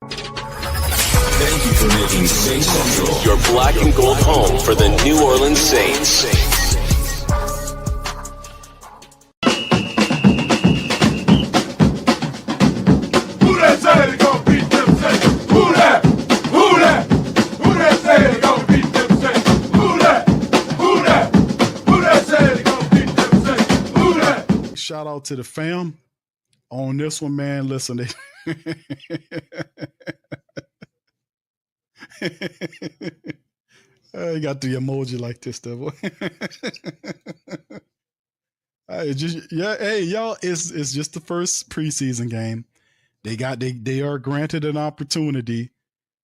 Thank you for making Saints Central your black and gold home for the New Orleans Saints. Who that say they gonna beat them Saints? Who that? Who that? Who that say they gonna beat them Saints? Who that? Who that? Who that say they gonna beat them Saints? Who that? Shout out to the fam on this one, man. Listen, they you got the emoji like this, though. Hey, y'all, it's just the first preseason game. They are granted an opportunity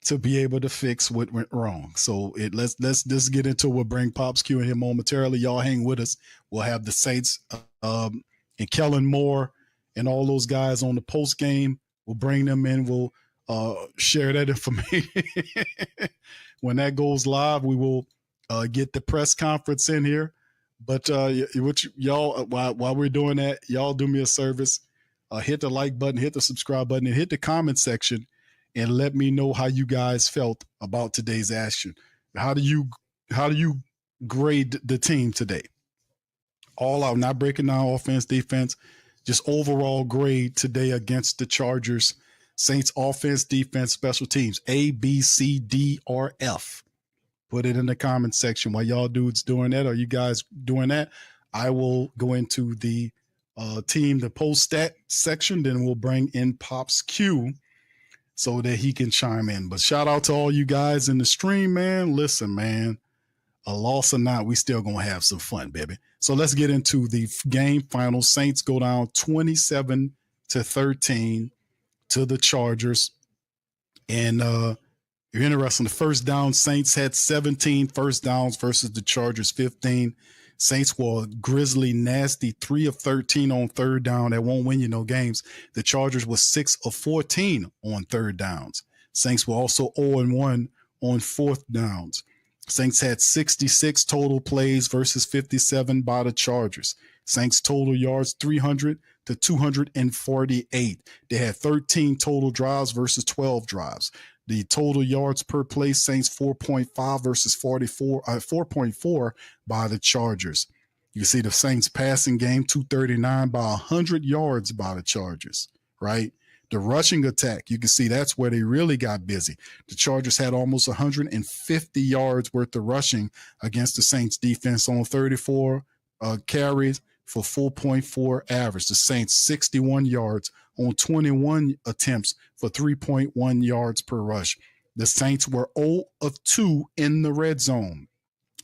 to be able to fix what went wrong. So let's just get into it. We'll bring Pops Q in here momentarily. Y'all hang with us. We'll have the Saints and Kellen Moore and all those guys on the post game. We'll bring them in. We'll share that information. When that goes live, we will get the press conference in here. But y'all, while we're doing that, y'all do me a service. Hit the like button, hit the subscribe button, and hit the comment section, and let me know how you guys felt about today's action. How do you grade the team today? All out, not breaking down offense, defense, just overall grade today against the Chargers. Saints offense, defense, special teams, A, B, C, D, or F. Put it in the comment section while y'all dudes doing that. Are you guys doing that? I will go into the team, the post stat section, then we'll bring in Pops Q so that he can chime in. But shout out to all you guys in the stream, man. Listen, man, a loss or not, we still gonna have some fun, baby. So let's get into the game final. Saints go down 27-13 to the Chargers. And you're interested in the first down. Saints had 17 first downs versus the Chargers 15. Saints were grisly, nasty, 3 of 13 on third down. That won't win you no games. The Chargers were 6 of 14 on third downs. Saints were also 0-1 on fourth downs. Saints had 66 total plays versus 57 by the Chargers. Saints total yards 300 to 248. They had 13 total drives versus 12 drives. The total yards per play, Saints 4.5 versus 4.4 by the Chargers. You see the Saints passing game 239 by 100 yards by the Chargers, right? The rushing attack, you can see that's where they really got busy. The Chargers had almost 150 yards worth of rushing against the Saints defense on 34 carries for 4.4 average. The Saints 61 yards on 21 attempts for 3.1 yards per rush. The Saints were 0 of 2 in the red zone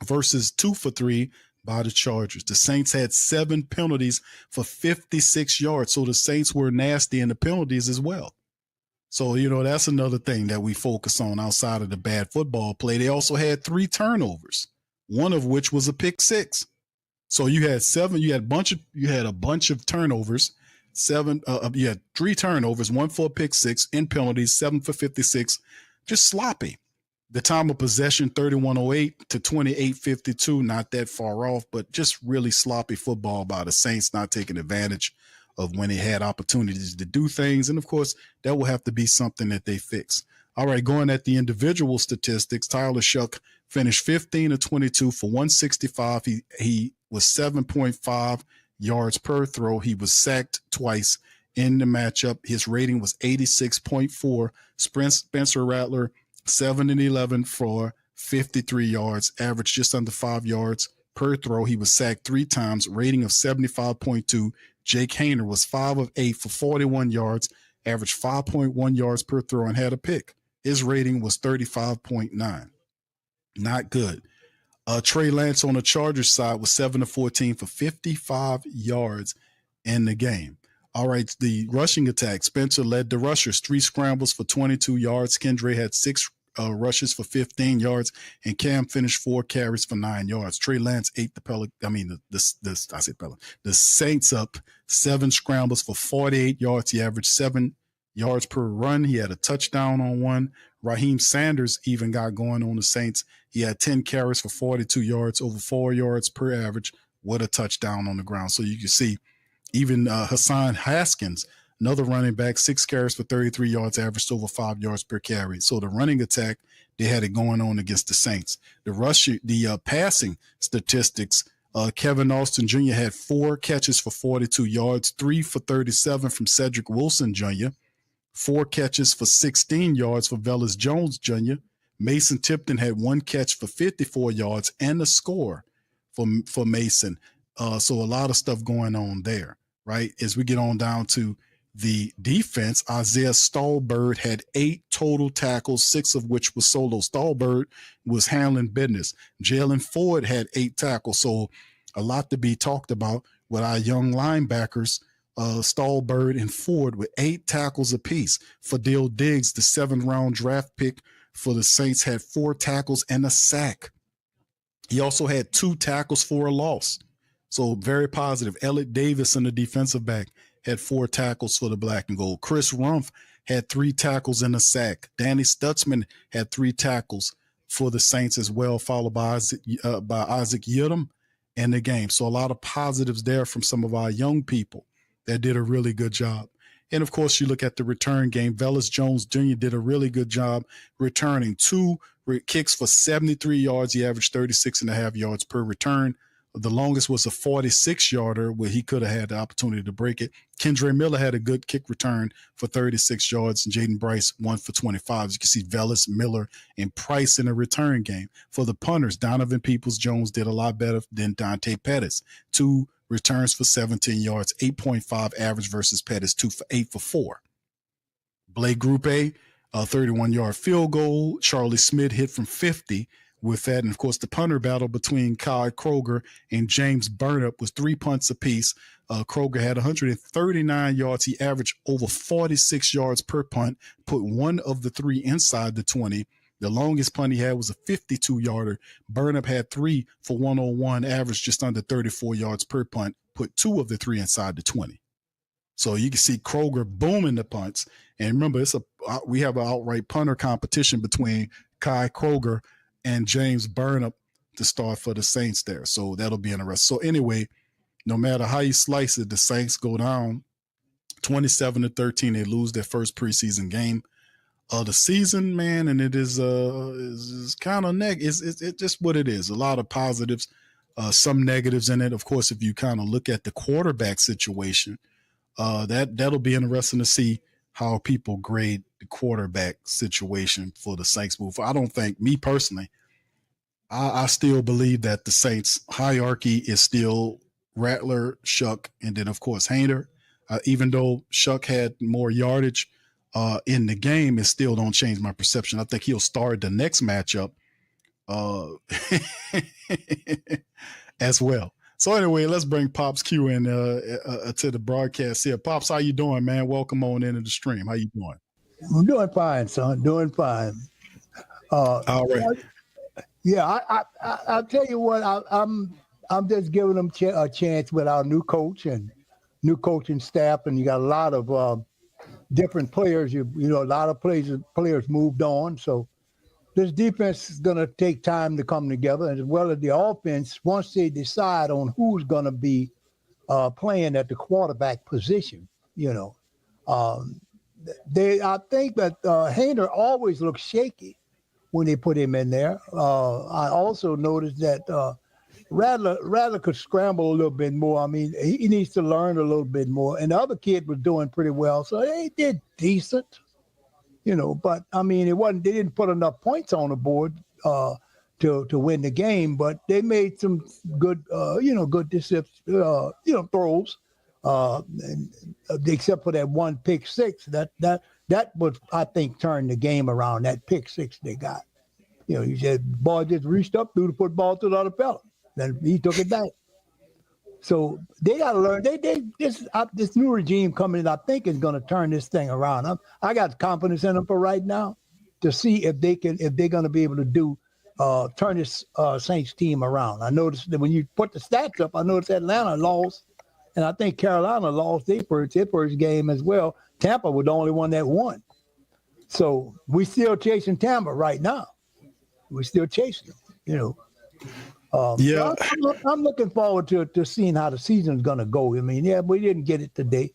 versus 2 for 3 by the Chargers. The Saints had 7 penalties for 56 yards. So the Saints were nasty in the penalties as well. So, that's another thing that we focus on outside of the bad football play. They also had 3 turnovers, one of which was a pick six. So you had 7, you had a bunch of turnovers. You had 3 turnovers, 1 for a pick six in penalties, 7 for 56, just sloppy. The time of possession, 31:08 to 28:52, not that far off, but just really sloppy football by the Saints, not taking advantage of when they had opportunities to do things. And of course, that will have to be something that they fix. All right, going at the individual statistics, Tyler Shuck finished 15 of 22 for 165. He was 7.5 yards per throw. He was sacked twice in the matchup. His rating was 86.4. Spencer Rattler, 7 and 11 for 53 yards, averaged just under 5 yards per throw. He was sacked 3 times, rating of 75.2. Jake Hayner was 5 of 8 for 41 yards, averaged 5.1 yards per throw, and had a pick. His rating was 35.9. Not good. Trey Lance on the Chargers side was 7 of 14 for 55 yards in the game. All right, the rushing attack. Spencer led the rushers, 3 scrambles for 22 yards. Kendra had 6 rushes for 15 yards, and Cam finished 4 carries for 9 yards. Trey Lance ate the Saints up 7 scrambles for 48 yards. He averaged 7 yards per run. He had a touchdown on one. Raheem Sanders even got going on the Saints. He had 10 carries for 42 yards, over 4 yards per average, with a touchdown on the ground. So you can see even Hassan Haskins Another running back, 6 carries for 33 yards, averaged over 5 yards per carry. So the running attack, they had it going on against the Saints. The passing statistics, Kevin Austin Jr. had 4 catches for 42 yards, 3 for 37 from Cedric Wilson Jr., 4 catches for 16 yards for Velus Jones Jr. Mason Tipton had 1 catch for 54 yards and a score for Mason. So a lot of stuff going on there, right? As we get on down to the defense, Isaiah Stallbird had 8 total tackles, 6 of which was solo. Stallbird was handling business. Jalen Ford had 8 tackles. So a lot to be talked about with our young linebackers, Stallbird and Ford, with 8 tackles apiece. Fadil Diggs, the 7th-round draft pick for the Saints, had 4 tackles and a sack. He also had 2 tackles for a loss. So very positive. Elliot Davis, the defensive back, had 4 tackles for the black and gold. Chris Rumph had 3 tackles and a sack. Danny Stutzman had 3 tackles for the Saints as well, followed by Isaac Yiadom in the game. So a lot of positives there from some of our young people that did a really good job. And, of course, you look at the return game. Velus Jones Jr. did a really good job returning 2 kicks for 73 yards. He averaged 36.5 yards per return. The longest was a 46-yarder where he could have had the opportunity to break it. Kendre Miller had a good kick return for 36 yards, and Jaden Bryce 1 for 25. As you can see, Velus, Miller, and Price in the return game. For the punters, Donovan Peoples-Jones did a lot better than Dante Pettis. 2 returns for 17 yards, 8.5 average versus Pettis, 8 for 4. Blake Group A, a 31-yard field goal. Charlie Smith hit from 50 with that. And, of course, the punter battle between Kai Kroger and James Burnup was 3 punts apiece. Kroger had 139 yards. He averaged over 46 yards per punt, put 1 of the 3 inside the 20. The longest punt he had was a 52-yarder. Burnup had 3 for 101, averaged just under 34 yards per punt, put 2 of the 3 inside the 20. So you can see Kroger booming the punts. And remember, we have an outright punter competition between Kai Kroger and James Burnup to start for the Saints there. So that'll be interesting. So anyway, no matter how you slice it, the Saints go down 27-13. They lose their first preseason game of the season, man, and it is kind of it's just what it is. A lot of positives, some negatives in it. Of course, if you kind of look at the quarterback situation, that'll be interesting to see how people grade the quarterback situation for the Saints move. I don't think, me personally, I still believe that the Saints hierarchy is still Rattler, Shuck, and then, of course, Haener. Even though Shuck had more yardage in the game, it still don't change my perception. I think he'll start the next matchup as well. So anyway, let's bring Pops Q in to the broadcast here. Pops, how you doing, man? Welcome on into the stream. How you doing? I'm doing fine, son. Doing fine. All right. Yeah, I'll tell you what. I'm just giving them a chance with our new coach and new coaching staff, and you got a lot of different players. You know, a lot of players moved on, so this defense is going to take time to come together, as well as the offense. Once they decide on who's going to be playing at the quarterback position, you know, I think that Haener always looks shaky when they put him in there. I also noticed that Rattler could scramble a little bit more. I mean, he needs to learn a little bit more. And the other kid was doing pretty well, so they did decent. You know, but I mean, they didn't put enough points on the board to win the game, but they made some good, good throws, except for that one pick six. That would, I think, turn the game around. That pick six they got. You know, he said, boy just reached up, threw the football to the other fella. Then he took it back. So they got to learn. This new regime coming in, I think, is going to turn this thing around. I got confidence in them for right now to see if they're going to be able to turn this Saints team around. I noticed that when you put the stats up, I noticed Atlanta lost, and I think Carolina lost their first game as well. Tampa was the only one that won. So we're still chasing Tampa right now. We're still chasing them, you know. Yeah, I'm looking forward to seeing how the season's going to go. I mean, yeah, we didn't get it today,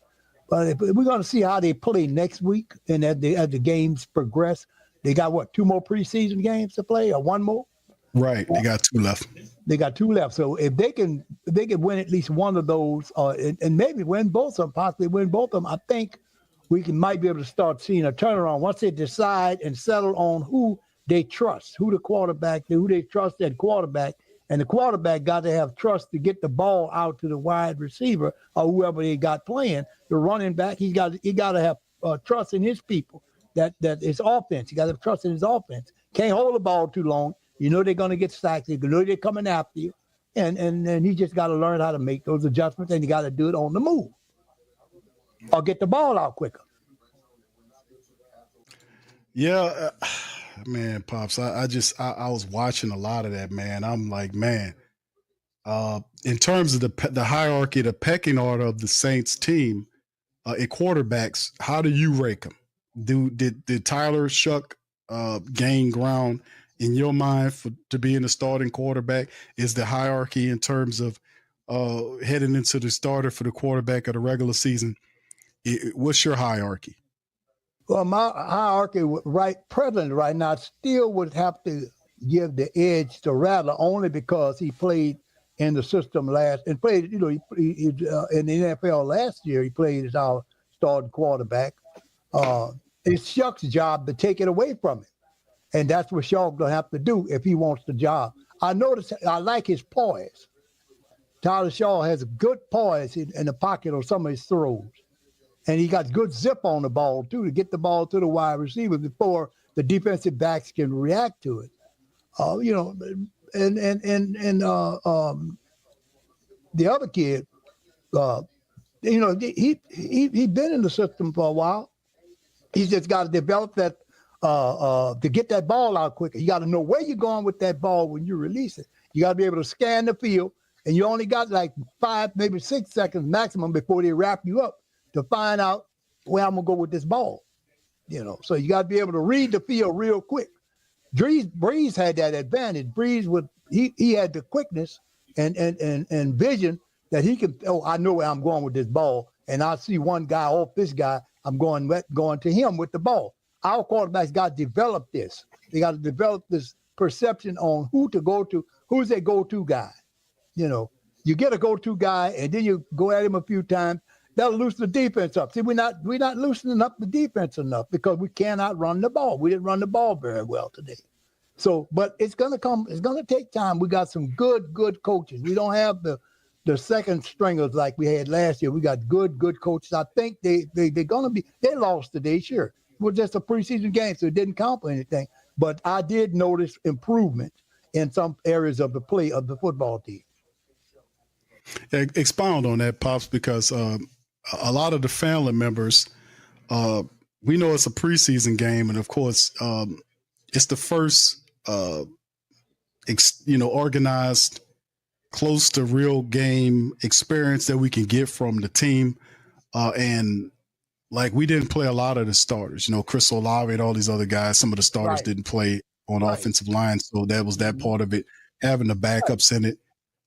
But we're going to see how they play next week, and as the games progress, they got what, 2 more preseason games to play, or 1 more? Right, they got 2 left. They got 2 left. So if they can win at least one of those, and maybe win both of them, possibly win both of them, I think we might be able to start seeing a turnaround once they decide and settle on who they trust, who they trust at quarterback. And the quarterback got to have trust to get the ball out to the wide receiver or whoever they got playing. The running back, he got to have trust in his people. That is offense. You got to have trust in his offense. Can't hold the ball too long. You know they're going to get sacked. You know they're coming after you. And he just got to learn how to make those adjustments, and you got to do it on the move or get the ball out quicker. Yeah, man, Pops, I was watching a lot of that, man. I'm like, man, in terms of the hierarchy, the pecking order of the Saints team at quarterbacks, how do you rank them? Did Tyler Shuck gain ground in your mind to being the starting quarterback? Is the hierarchy in terms of heading into the starter for the quarterback of the regular season? What's your hierarchy? Well, my hierarchy presently right now still would have to give the edge to Rattler only because he played in the system and played, in the NFL last year. He played as our starting quarterback. It's Shuck's job to take it away from him. And that's what Shaw going to have to do if he wants the job. I like his poise. Tyler Shaw has good poise in the pocket on some of his throws. And he got good zip on the ball, too, to get the ball to the wide receiver before the defensive backs can react to it. The other kid, he been in the system for a while. He's just got to develop that to get that ball out quicker. You got to know where you're going with that ball when you release it. You got to be able to scan the field, and you only got like 5, maybe 6 seconds maximum before they wrap you up to find out where I'm gonna go with this ball. So you got to be able to read the field real quick. Breeze had that advantage. Breeze he had the quickness and vision that he could. Oh, I know where I'm going with this ball, and I see one guy off this guy. I'm going to him with the ball. Our quarterbacks got to develop this. They got to develop this perception on who to go to, who's their go-to guy. You get a go-to guy, and then you go at him a few times. That'll loosen the defense up. See, we're not loosening up the defense enough because we cannot run the ball. We didn't run the ball very well today. So, but it's gonna come. It's gonna take time. We got some good coaches. We don't have the second stringers like we had last year. We got good coaches. I think they're gonna be. They lost today, sure. It was just a preseason game, so it didn't count for anything. But I did notice improvement in some areas of the play of the football team. Expound on that, Pops, because a lot of the family members, we know it's a preseason game, and of course, it's the first, organized, close to real game experience that we can get from the team. And like, we didn't play a lot of the starters, Chris Olave and all these other guys. Some of the starters didn't play on offensive line, so that was that part of it. Having the backups in it.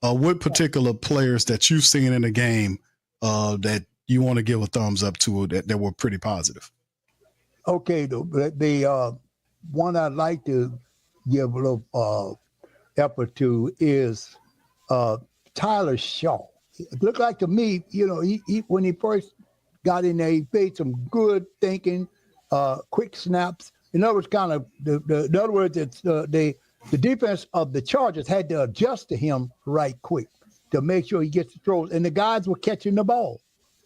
What particular players that you've seen in the game that you want to give a thumbs up to that were pretty positive? Okay, the one I'd like to give a little effort to is Tyler Shaw. It looked like to me, he when he first got in there, he made some good thinking, quick snaps. In other words, it's the defense of the Chargers had to adjust to him right quick to make sure he gets the throws, and the guys were catching the ball.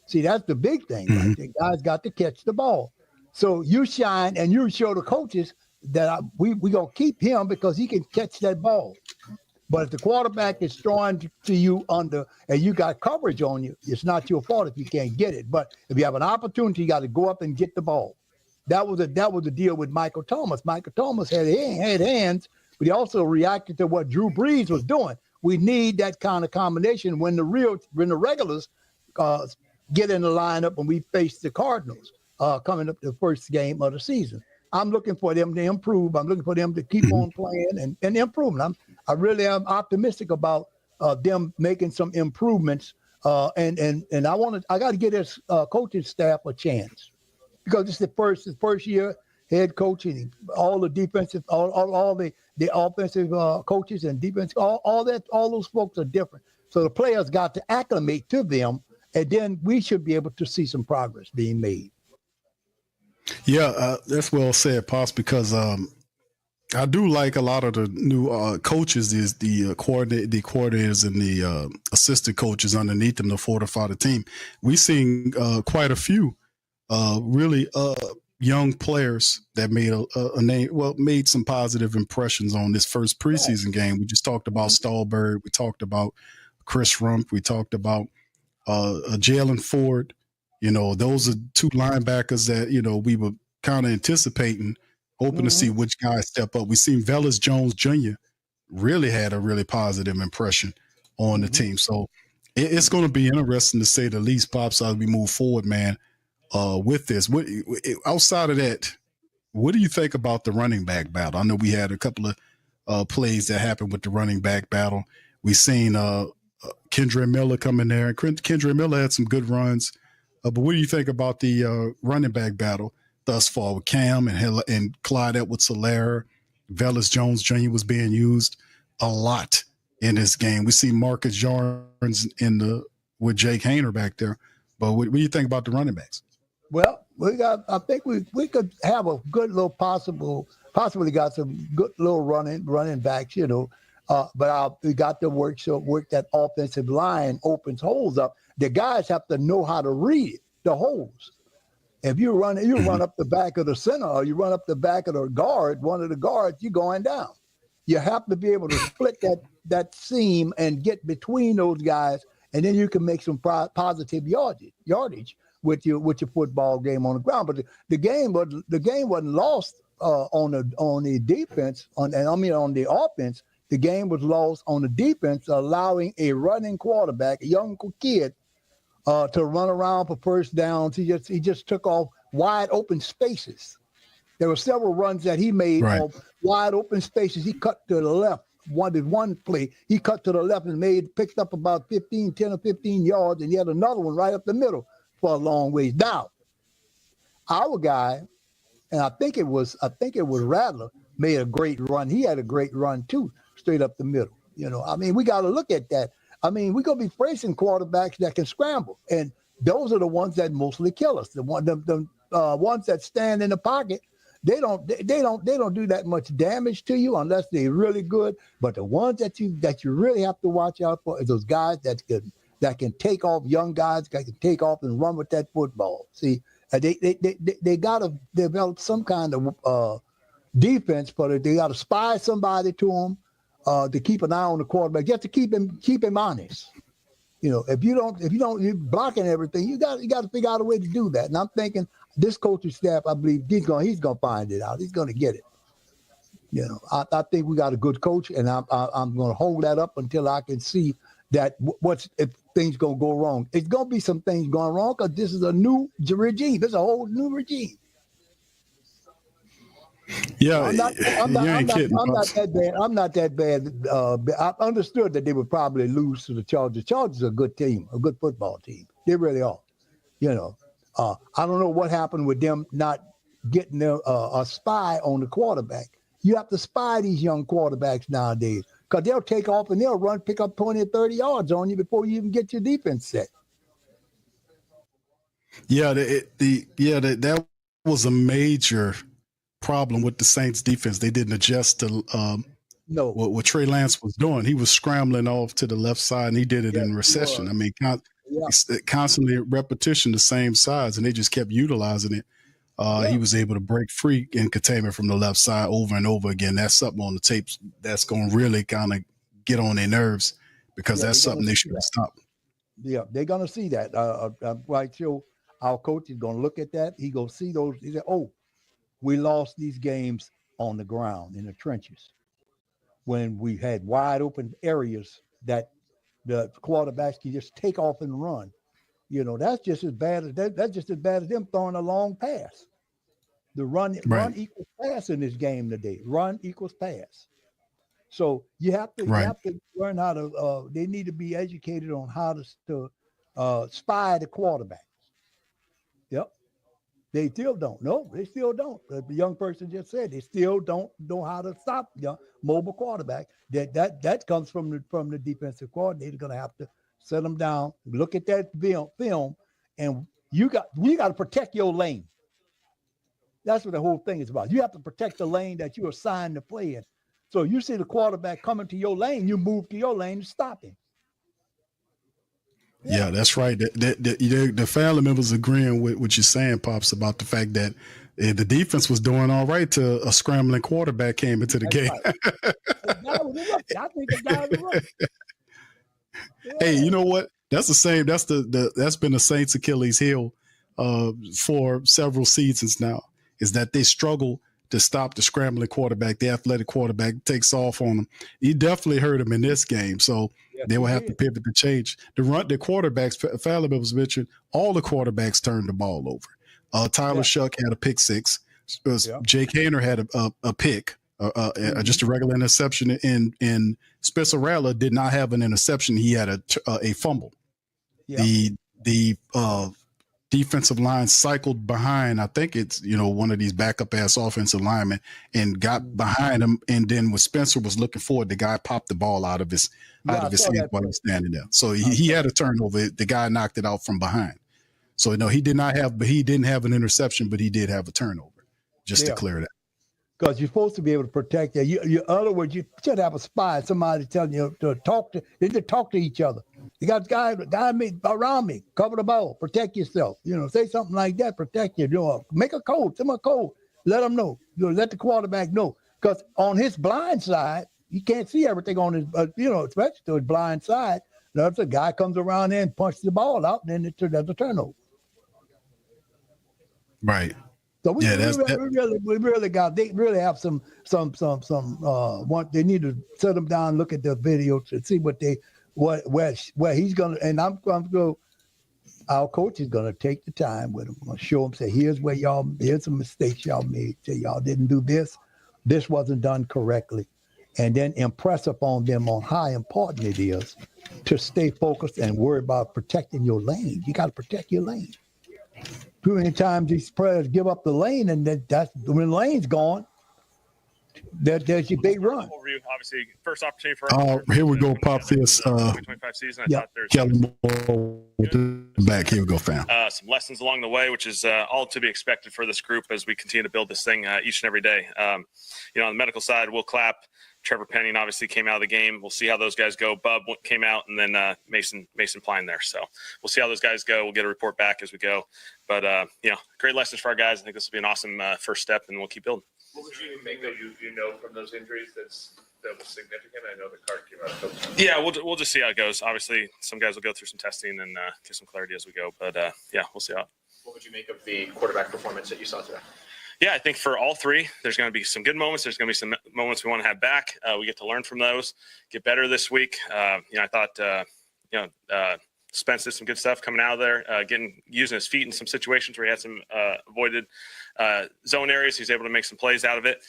See, that's the big thing. Mm-hmm. Right? The guys got to catch the ball. So you shine and you show the coaches that we going to keep him because he can catch that ball. But if the quarterback is throwing to you under and you got coverage on you, it's not your fault if you can't get it. But if you have an opportunity, you got to go up and get the ball. That was the deal with Michael Thomas. Michael Thomas had hands, but he also reacted to what Drew Brees was doing. We need that kind of combination when the regulars get in the lineup when we face the Cardinals coming up the first game of the season. I'm looking for them to improve. I'm looking for them to keep on playing and improving. I really am optimistic about them making some improvements And I got to give this coaching staff a chance because it's the first year head coaching, all the defensive, all the offensive coaches and defense, all those folks are different. So the players got to acclimate to them, and then we should be able to see some progress being made. Yeah, that's well said, Pops, because I do like a lot of the new coaches, is the coordinators and the assistant coaches underneath them to fortify the team. We've seen quite a few really young players that made a name, made some positive impressions on this first preseason game. We just talked about Stallberg. We talked about Chris Rump. We talked about Jalen Ford. Those are two linebackers that, we were kind of anticipating, hoping to see which guys step up. We've seen Velus Jones Jr. really had a really positive impression on the team. So it's going to be interesting to say the least, Pops, as we move forward, man. With this, outside of that, what do you think about the running back battle? I know we had a couple of plays that happened with the running back battle. We've seen Kendre Miller come in there, and Kendre Miller had some good runs. But what do you think about the running back battle thus far with Cam and Clyde Edwards-Helaire? Velus Jones Jr. was being used a lot in this game. We see Marcus Jones with Jake Haener back there. But what do you think about the running backs? Well, I think we could have a good little possibly got some good little running backs, but we got to work that offensive line opens holes up. The guys have to know how to read the holes. If you run up the back of the center or you run up the back of the guard, one of the guards, you're going down. You have to be able to split that seam and get between those guys, and then you can make some positive yardage with your football game on the ground. But the game wasn't lost on the defense on the offense. The game was lost on the defense, allowing a running quarterback, a young kid, to run around for first downs. He just took off wide open spaces. There were several runs that he made on wide open spaces. He cut to the left. One play, he cut to the left and picked up about 10 or 15 yards, and he had another one right up the middle for a long ways. Now, our guy, and I think it was Rattler, made a great run. He had a great run too, straight up the middle. We got to look at that. We're gonna be facing quarterbacks that can scramble, and those are the ones that mostly kill us. The ones that stand in the pocket. They don't do that much damage to you unless they're really good. But the ones that you really have to watch out for is those guys that can take off, young guys that can take off and run with that football. See, they got to develop some kind of defense, but they got to spy somebody to them to keep an eye on the quarterback, just to keep him honest. If you're blocking everything, you got to figure out a way to do that. And I'm thinking this coaching staff, I believe he's gonna find it out. He's gonna get it. I think we got a good coach, and I'm gonna hold that up until I can see that if things gonna go wrong. It's gonna be some things going wrong because this is a new regime. It's a whole new regime. Yeah, I'm not that bad. I'm not that bad. I understood that they would probably lose to the Chargers. Chargers are a good team, a good football team. They really are. I don't know what happened with them not getting a spy on the quarterback. You have to spy these young quarterbacks nowadays because they'll take off and they'll run, pick up 20 or 30 yards on you before you even get your defense set. Yeah, that was a major problem with the Saints defense. They didn't adjust to what Trey Lance was doing. He was scrambling off to the left side, and he did it in recession. Constantly repetition, the same sides, and they just kept utilizing it. He was able to break free in containment from the left side over and over again. That's something on the tapes that's going to really kind of get on their nerves because that's something they should have stopped. Yeah, they're going to see that. I'm quite sure our coach is going to look at that. He's going to see those. He said, we lost these games on the ground in the trenches when we had wide open areas that the quarterbacks can just take off and run. That's just as bad as them throwing a long pass. The run equals pass in this game today. Run equals pass. So you have to learn how to. They need to be educated on how to spy the quarterback. Yep. They still don't. No, they still don't. The young person just said they still don't know how to stop mobile quarterback. That comes from the defensive coordinator. Going to have to set them down, look at that film, and you got to protect your lane. That's what the whole thing is about. You have to protect the lane that you are assigned to play in. So you see the quarterback coming to your lane, you move to your lane and stop him. Yeah, that's right. The family members agreeing with what you're saying, Pops, about the fact that the defense was doing all right till a scrambling quarterback came into the game. Right. I think the guy was right. Yeah. Hey, you know what? That's the same. That's that's been the Saints' Achilles heel for several seasons now. Is that they struggle to stop the scrambling quarterback. The athletic quarterback takes off on them. He definitely hurt him in this game. So they will have to pivot to change. The quarterbacks, Fallon was mentioned, all the quarterbacks turned the ball over. Tyler Shuck had a pick six. Jake Haener had a pick, just a regular interception. And Spencer Rattler did not have an interception. He had a fumble. Yeah. The defensive line cycled behind, I think it's, one of these backup ass offensive linemen, and got behind him. And then when Spencer was looking forward, the guy popped the ball out of his hand while he was standing there. So he had a turnover. The guy knocked it out from behind. So he didn't have an interception, but he did have a turnover, just to clear that. Because you're supposed to be able to protect that. In other words, you should have a spy, somebody telling you to talk to. They just talk to each other. You got guy around me, cover the ball, protect yourself. Say something like that, protect you. Make a code, send them a code, let them know. Let the quarterback know. Because on his blind side, you can't see everything on his, especially to his blind side. If the guy comes around there and punches the ball out, then there's a turnover. Right. So they really have some they need to set them down, look at the video to see where he's gonna, and I'm going to go. Our coach is gonna take the time with him. I'm gonna show him, say, here's some mistakes y'all made. Say y'all didn't do this. This wasn't done correctly. And then impress upon them on how important it is to stay focused and worry about protecting your lane. You got to protect your lane. Too many times these players give up the lane, and that's when the lane's gone. There's your big run. Obviously, first opportunity for here we go, Pop. This 2025 season. I thought there's Kelly back. Here we go, fam. Some lessons along the way, which is all to be expected for this group as we continue to build this thing each and every day. On the medical side, we'll clap. Trevor Penning obviously came out of the game. We'll see how those guys go. Bub came out, and then Mason Pline there. So we'll see how those guys go. We'll get a report back as we go. But, great lessons for our guys. I think this will be an awesome first step, and we'll keep building. What would you think that you know from those injuries that was significant? I know the card came out. Yeah, we'll just see how it goes. Obviously, some guys will go through some testing and get some clarity as we go. But, we'll see how. What would you make of the quarterback performance that you saw today? Yeah, I think for all three, there's going to be some good moments. There's going to be some moments we want to have back. We get to learn from those, get better this week. I thought, Spence did some good stuff coming out of there, using his feet in some situations where he had some avoided zone areas. He's able to make some plays out of it.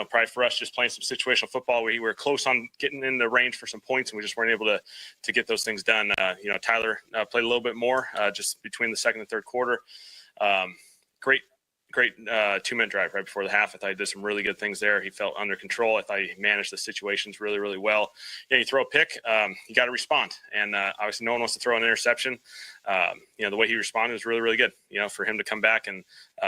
Probably for us, just playing some situational football, we were close on getting in the range for some points, and we just weren't able to get those things done. Tyler played a little bit more just between the second and third quarter. Great 2-minute drive right before the half. I thought he did some really good things there. He felt under control. I thought he managed the situations really, really well. You throw a pick, you got to respond. And obviously no one wants to throw an interception. The way he responded was really, really good, for him to come back and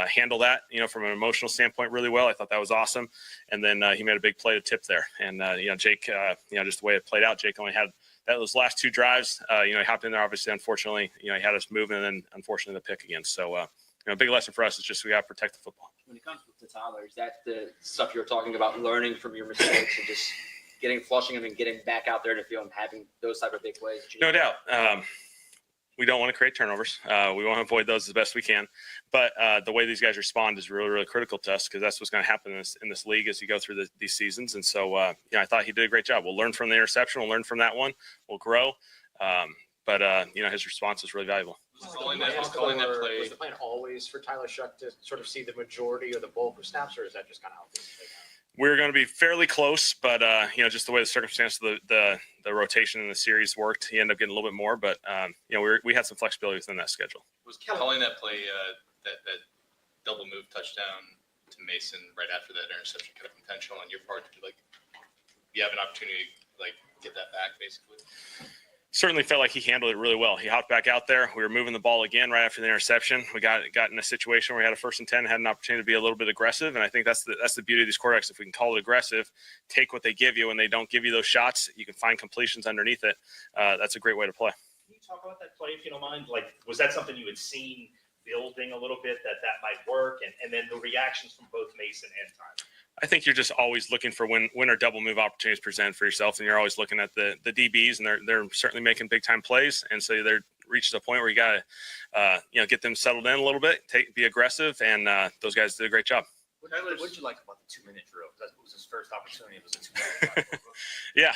handle that, from an emotional standpoint really well. I thought that was awesome. And then he made a big play to tip there. And, Jake, just the way it played out, Jake only had those last two drives. He hopped in there, obviously, unfortunately, he had us moving, and then unfortunately the pick again. So, a big lesson for us is just we got to protect the football. When it comes to Tyler, is that the stuff you were talking about, learning from your mistakes and just flushing them and getting back out there in the field and having those type of big plays? No doubt. We don't want to create turnovers. We want to avoid those as best we can. But the way these guys respond is really, really critical to us because that's what's going to happen in this league as you go through these seasons. And so, I thought he did a great job. We'll learn from the interception. We'll learn from that one. We'll grow. But his response is really valuable. Was the plan always for Tyler Shuck to sort of see the majority or the bulk of snaps, or is that just kind of how things played We're going to be fairly close, but just the way the circumstance of the rotation in the series worked, he ended up getting a little bit more. But we had some flexibility within that schedule. Was calling that play that double move touchdown to Mason right after that interception kind of intentional on your part? Like, you have an opportunity to get that back, basically. Certainly felt like he handled it really well. He hopped back out there. We were moving the ball again right after the interception. We got in a situation where we had a 1st and 10, had an opportunity to be a little bit aggressive, and I think that's the beauty of these quarterbacks. If we can call it aggressive, take what they give you, and they don't give you those shots, you can find completions underneath it. That's a great way to play. Can you talk about that play, if you don't mind? Was that something you had seen building a little bit that might work, and then the reactions from both Mason and Tyler? I think you're just always looking for when or double move opportunities present for yourself, and you're always looking at the DBs, and they're certainly making big time plays, and so they're reached a point where you got to get them settled in a little bit, be aggressive, and those guys did a great job. What did you like about the 2-minute drill? That was his first opportunity. It was a 2-minute drill. Yeah.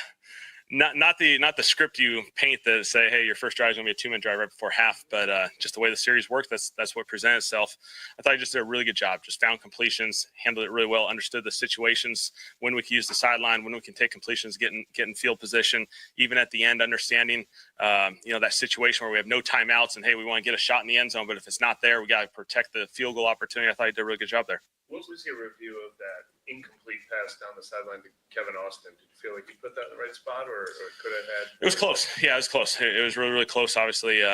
Not the script you paint that say, hey, your first drive is going to be a 2-minute drive right before half, but just the way the series worked, that's what presented itself. I thought he just did a really good job, just found completions, handled it really well, understood the situations, when we can use the sideline, when we can take completions, get in field position, even at the end, understanding, that situation where we have no timeouts and, hey, we want to get a shot in the end zone, but if it's not there, we got to protect the field goal opportunity. I thought he did a really good job there. What was your review of that incomplete pass down the sideline to Kevin Austin? Did you feel like you put that in the right spot, or could have had? It was close. Yeah, it was close. It was really, really close. Obviously,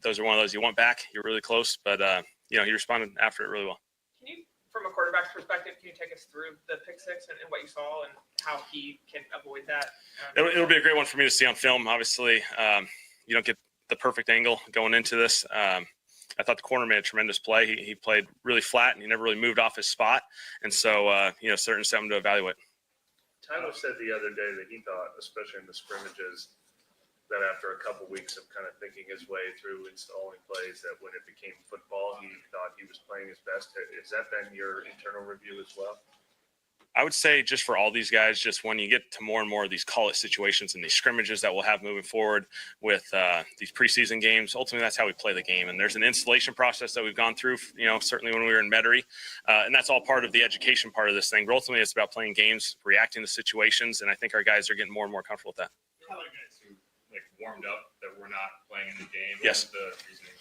those are one of those you want back. You're really close, but he responded after it really well. Can you, from a quarterback's perspective, can you take us through the pick six and what you saw and how he can avoid that? It'll be a great one for me to see on film. Obviously, you don't get the perfect angle going into this. I thought the corner made a tremendous play. He played really flat, and he never really moved off his spot. And so, certainly something to evaluate. Tyler said the other day that he thought, especially in the scrimmages, that after a couple weeks of kind of thinking his way through installing plays, that when it became football, he thought he was playing his best. Has that been your internal review as well? I would say just for all these guys, just when you get to more and more of these call-it situations and these scrimmages that we'll have moving forward with these preseason games, ultimately that's how we play the game. And there's an installation process that we've gone through, certainly when we were in Metairie. And that's all part of the education part of this thing. But ultimately, it's about playing games, reacting to situations, and I think our guys are getting more and more comfortable with that. How are guys who warmed up that we're not playing in the game? Yes. What was the reasoning?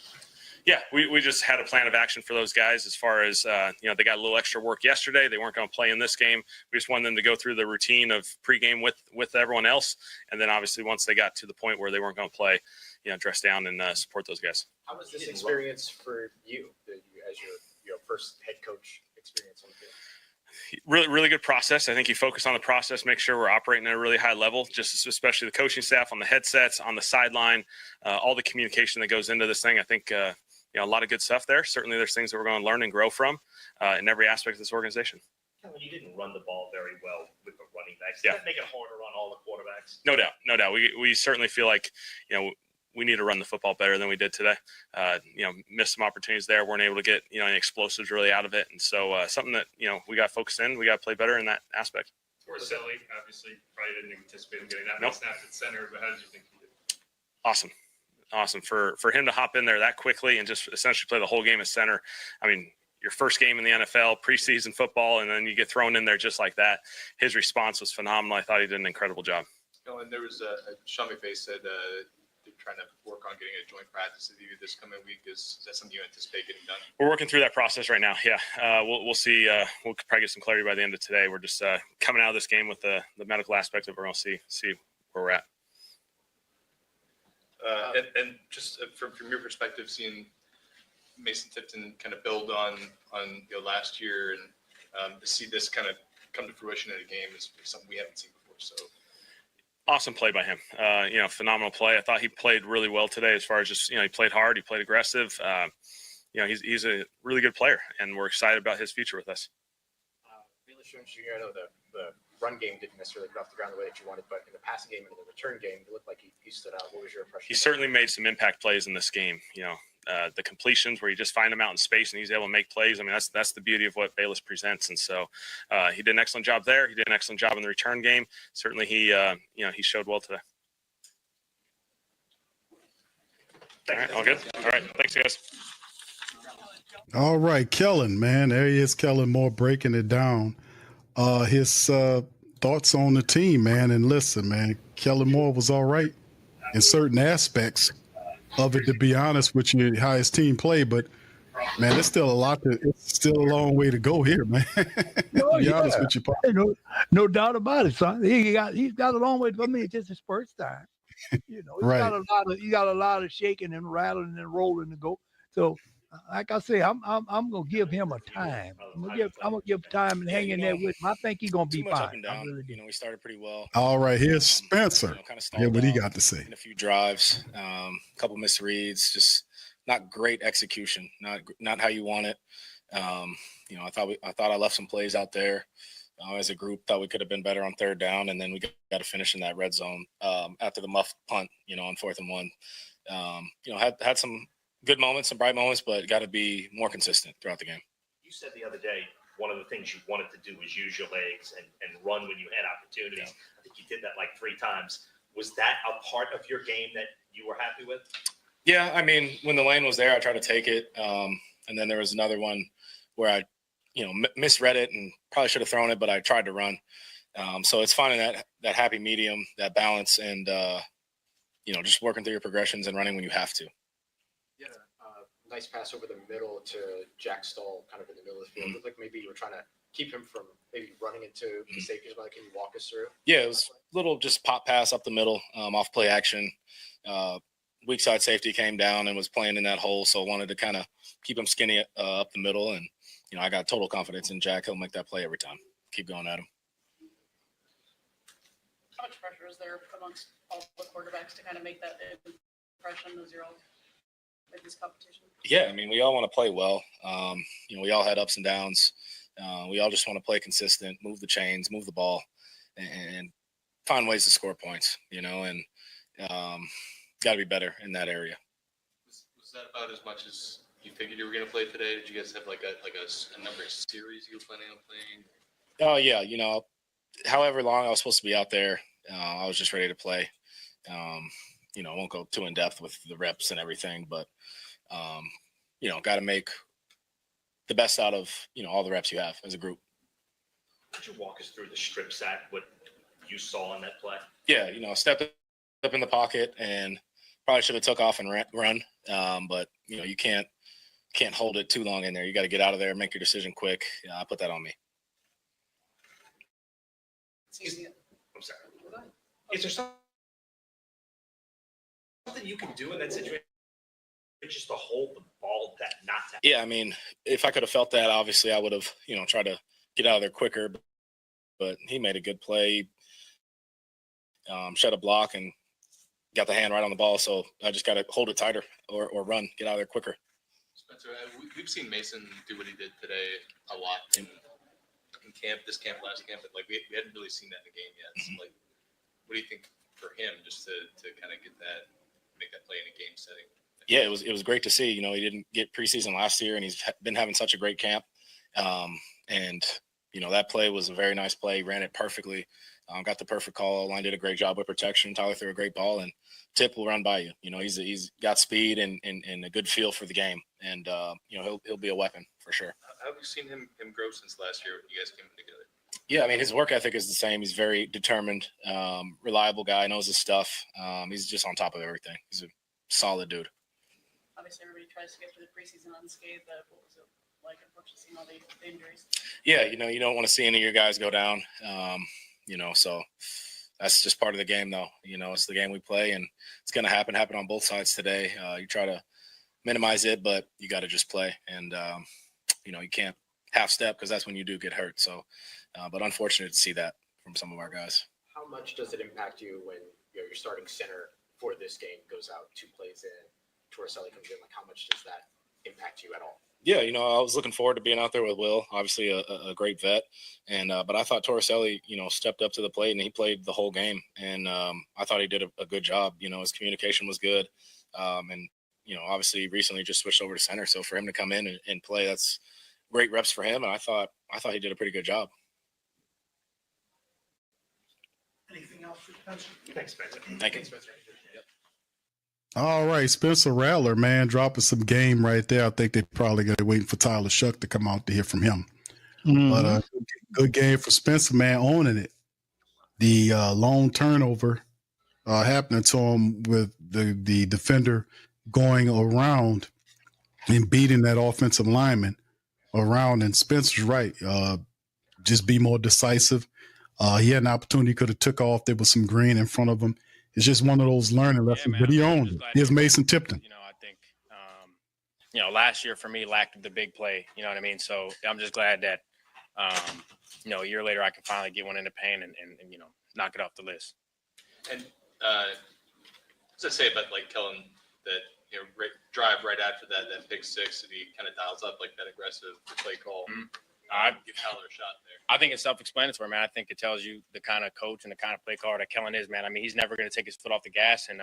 Yeah, we just had a plan of action for those guys as far as, they got a little extra work yesterday. They weren't going to play in this game. We just wanted them to go through the routine of pregame with everyone else. And then obviously once they got to the point where they weren't going to play, dress down and support those guys. How was this experience for you as your first head coach experience on the field? Really, really good process. I think you focus on the process, make sure we're operating at a really high level, just especially the coaching staff on the headsets, on the sideline, all the communication that goes into this thing. I think, a lot of good stuff there. Certainly there's things that we're going to learn and grow from in every aspect of this organization. Kevin, you didn't run the ball very well with the running backs. Does Yeah. that make it harder on all the quarterbacks? No doubt. We certainly feel like, we need to run the football better than we did today. Missed some opportunities there. Weren't able to get, any explosives really out of it. And so something that, we got to focus in. We got to play better in that aspect. Orselli, obviously, probably didn't anticipate him getting that Nope. many snaps at center, but how did you think he did? Awesome for him to hop in there that quickly and just essentially play the whole game at center. I mean, your first game in the NFL, preseason football, and then you get thrown in there just like that. His response was phenomenal. I thought he did an incredible job. And there was Sean McVay said they're trying to work on getting a joint practice with you this coming week. Is that something you anticipate getting done? We're working through that process right now. Yeah, we'll see. We'll probably get some clarity by the end of today. We're just coming out of this game with the medical aspect of it. We're going to see where we're at. And just from your perspective, seeing Mason Tipton kind of build on last year and to see this kind of come to fruition in a game is something we haven't seen before. So awesome play by him. Phenomenal play. I thought he played really well today as far as just, he played hard. He played aggressive. He's a really good player, and we're excited about his future with us. Bayless Jones Jr., I know the run game didn't necessarily get off the ground the way that you wanted, but in the passing game and in the return game, it looked like he stood out. What was your impression? He certainly made some impact plays in this game. The completions where you just find him out in space and he's able to make plays. I mean, that's the beauty of what Bayless presents. And so he did an excellent job there. He did an excellent job in the return game. Certainly he showed well today. All right, all good? All right, thanks, guys. All right, Kellen, man. There he is, Kellen Moore, breaking it down. his thoughts on the team, man. And listen, man, Kellen Moore was all right in certain aspects of it, to be honest with you, how his team played. But man, it's still it's still a long way to go here, man. To be honest with you, Paul. No doubt about it, son. He's got a long way. I mean, it's just his first time. You know, Right. he got a lot of shaking and rattling and rolling to go. So, like I say, I'm gonna give him a time. I'm gonna give time and hang in there with him. I think he's gonna be Too much up fine. and I down. really do. We started pretty well. All right, here's Spencer. Kind of Hear stalled what he out got to say. in a few drives, a couple misreads, just not great execution, not how you want it. I thought I left some plays out there. As a group, thought we could have been better on third down, and then we got to finish in that red zone after the muff punt, on 4th and 1. Had some good moments, some bright moments, but got to be more consistent throughout the game. You said the other day one of the things you wanted to do was use your legs and run when you had opportunities. Yeah. I think you did that like 3 times. Was that a part of your game that you were happy with? Yeah, I mean, when the lane was there, I tried to take it, and then there was another one where I misread it and probably should have thrown it, but I tried to run. So it's finding that happy medium, that balance, and just working through your progressions and running when you have to. Yeah, nice pass over the middle to Jack Stoll, kind of in the middle of the field. It looked like maybe you were trying to keep him from maybe running into the safeties. But can you walk us through? Yeah, it was a little just pop pass up the middle, off play action. Weak side safety came down and was playing in that hole, so I wanted to kind of keep him skinny up the middle, and I got total confidence in Jack. He'll make that play every time. Keep going at him. How much pressure is there amongst all the quarterbacks to kind of make that impression as you're all in this competition? Yeah, I mean, we all want to play well. We all had ups and downs. We all just want to play consistent, move the chains, move the ball, and find ways to score points, and got to be better in that area. Was that about as much as you figured you were going to play today? Did you guys have like a number of series you were planning on playing? Oh, yeah. However long I was supposed to be out there, I was just ready to play. I won't go too in depth with the reps and everything, but, got to make the best out of, all the reps you have as a group. Could you walk us through the strip sack, what you saw in that play? Yeah, stepped up in the pocket and probably should have took off and run. But, you can't hold it too long in there. You got to get out of there, make your decision quick. I put that on me. I'm sorry. Is there something you can do in that situation just to hold the ball not to? Yeah, I mean, if I could have felt that, obviously I would have, tried to get out of there quicker. But he made a good play, shed a block, and got the hand right on the ball. So I just got to hold it tighter or run, get out of there quicker. Spencer, we've seen Mason do what he did today a lot in camp, this camp, last camp, but we hadn't really seen that in the game yet. So what do you think for him just to kind of make that play in a game setting? Yeah, it was great to see. He didn't get preseason last year, and he's been having such a great camp. And that play was a very nice play. He ran it perfectly. Got the perfect call. Line did a great job with protection. Tyler threw a great ball, and Tip will run by you. He's got speed and a good feel for the game, and he'll be a weapon for sure. How have you seen him grow since last year when you guys came together? Yeah, I mean, his work ethic is the same. He's very determined, reliable guy, knows his stuff. He's just on top of everything. He's a solid dude. Obviously, everybody tries to get through the preseason unscathed. What was it like, unfortunately, seeing all the injuries? Yeah, you don't want to see any of your guys go down. So that's just part of the game, though. It's the game we play, and it's going to happen on both sides today. You try to minimize it, but you got to just play. And, you can't half step because that's when you do get hurt. So, but unfortunate to see that from some of our guys. How much does it impact you when your starting center for this game goes out 2 plays in, Torricelli comes in? How much does that impact you at all? Yeah, I was looking forward to being out there with Will, obviously a great vet. And but I thought Torricelli, stepped up to the plate and he played the whole game. And I thought he did a good job. His communication was good. And, obviously recently just switched over to center. So for him to come in and play, that's great reps for him. And I thought he did a pretty good job. Anything else for Spencer? Thanks, Spencer. Thank you. Yep. All right, Spencer Rattler, man, dropping some game right there. I think they're probably going to waiting for Tyler Shuck to come out to hear from him. But good game for Spencer, man, owning it. The lone turnover happening to him with the defender going around and beating that offensive lineman around. And Spencer's right. Just be more decisive. He had an opportunity, could have took off. There was some green in front of him. It's just one of those learning lessons, but he owned it. Here's Mason Tipton. I think, last year for me lacked the big play. You know what I mean? So I'm just glad that, a year later I can finally get one in the paint and knock it off the list. And what's that say about like Kellen that drive right after that pick six and he kind of dials up like that aggressive play call. Give Haller a shot there. I think it's self-explanatory, man. I think it tells you the kind of coach and the kind of play caller that Kellen is, man. I mean, he's never going to take his foot off the gas, and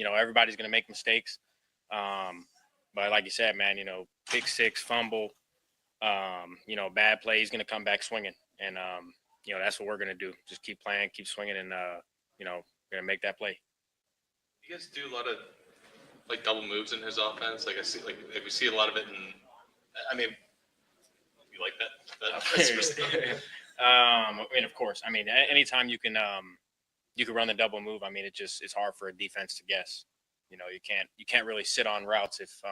everybody's going to make mistakes. But like you said, man, pick six, fumble, bad play, he's going to come back swinging, and that's what we're going to do. Just keep playing, keep swinging, and going to make that play. You guys do a lot of like double moves in his offense. Like we see a lot of it in. I mean. Like that. Of course. I mean, anytime you can run the double move. I mean, it's hard for a defense to guess. You can't really sit on routes if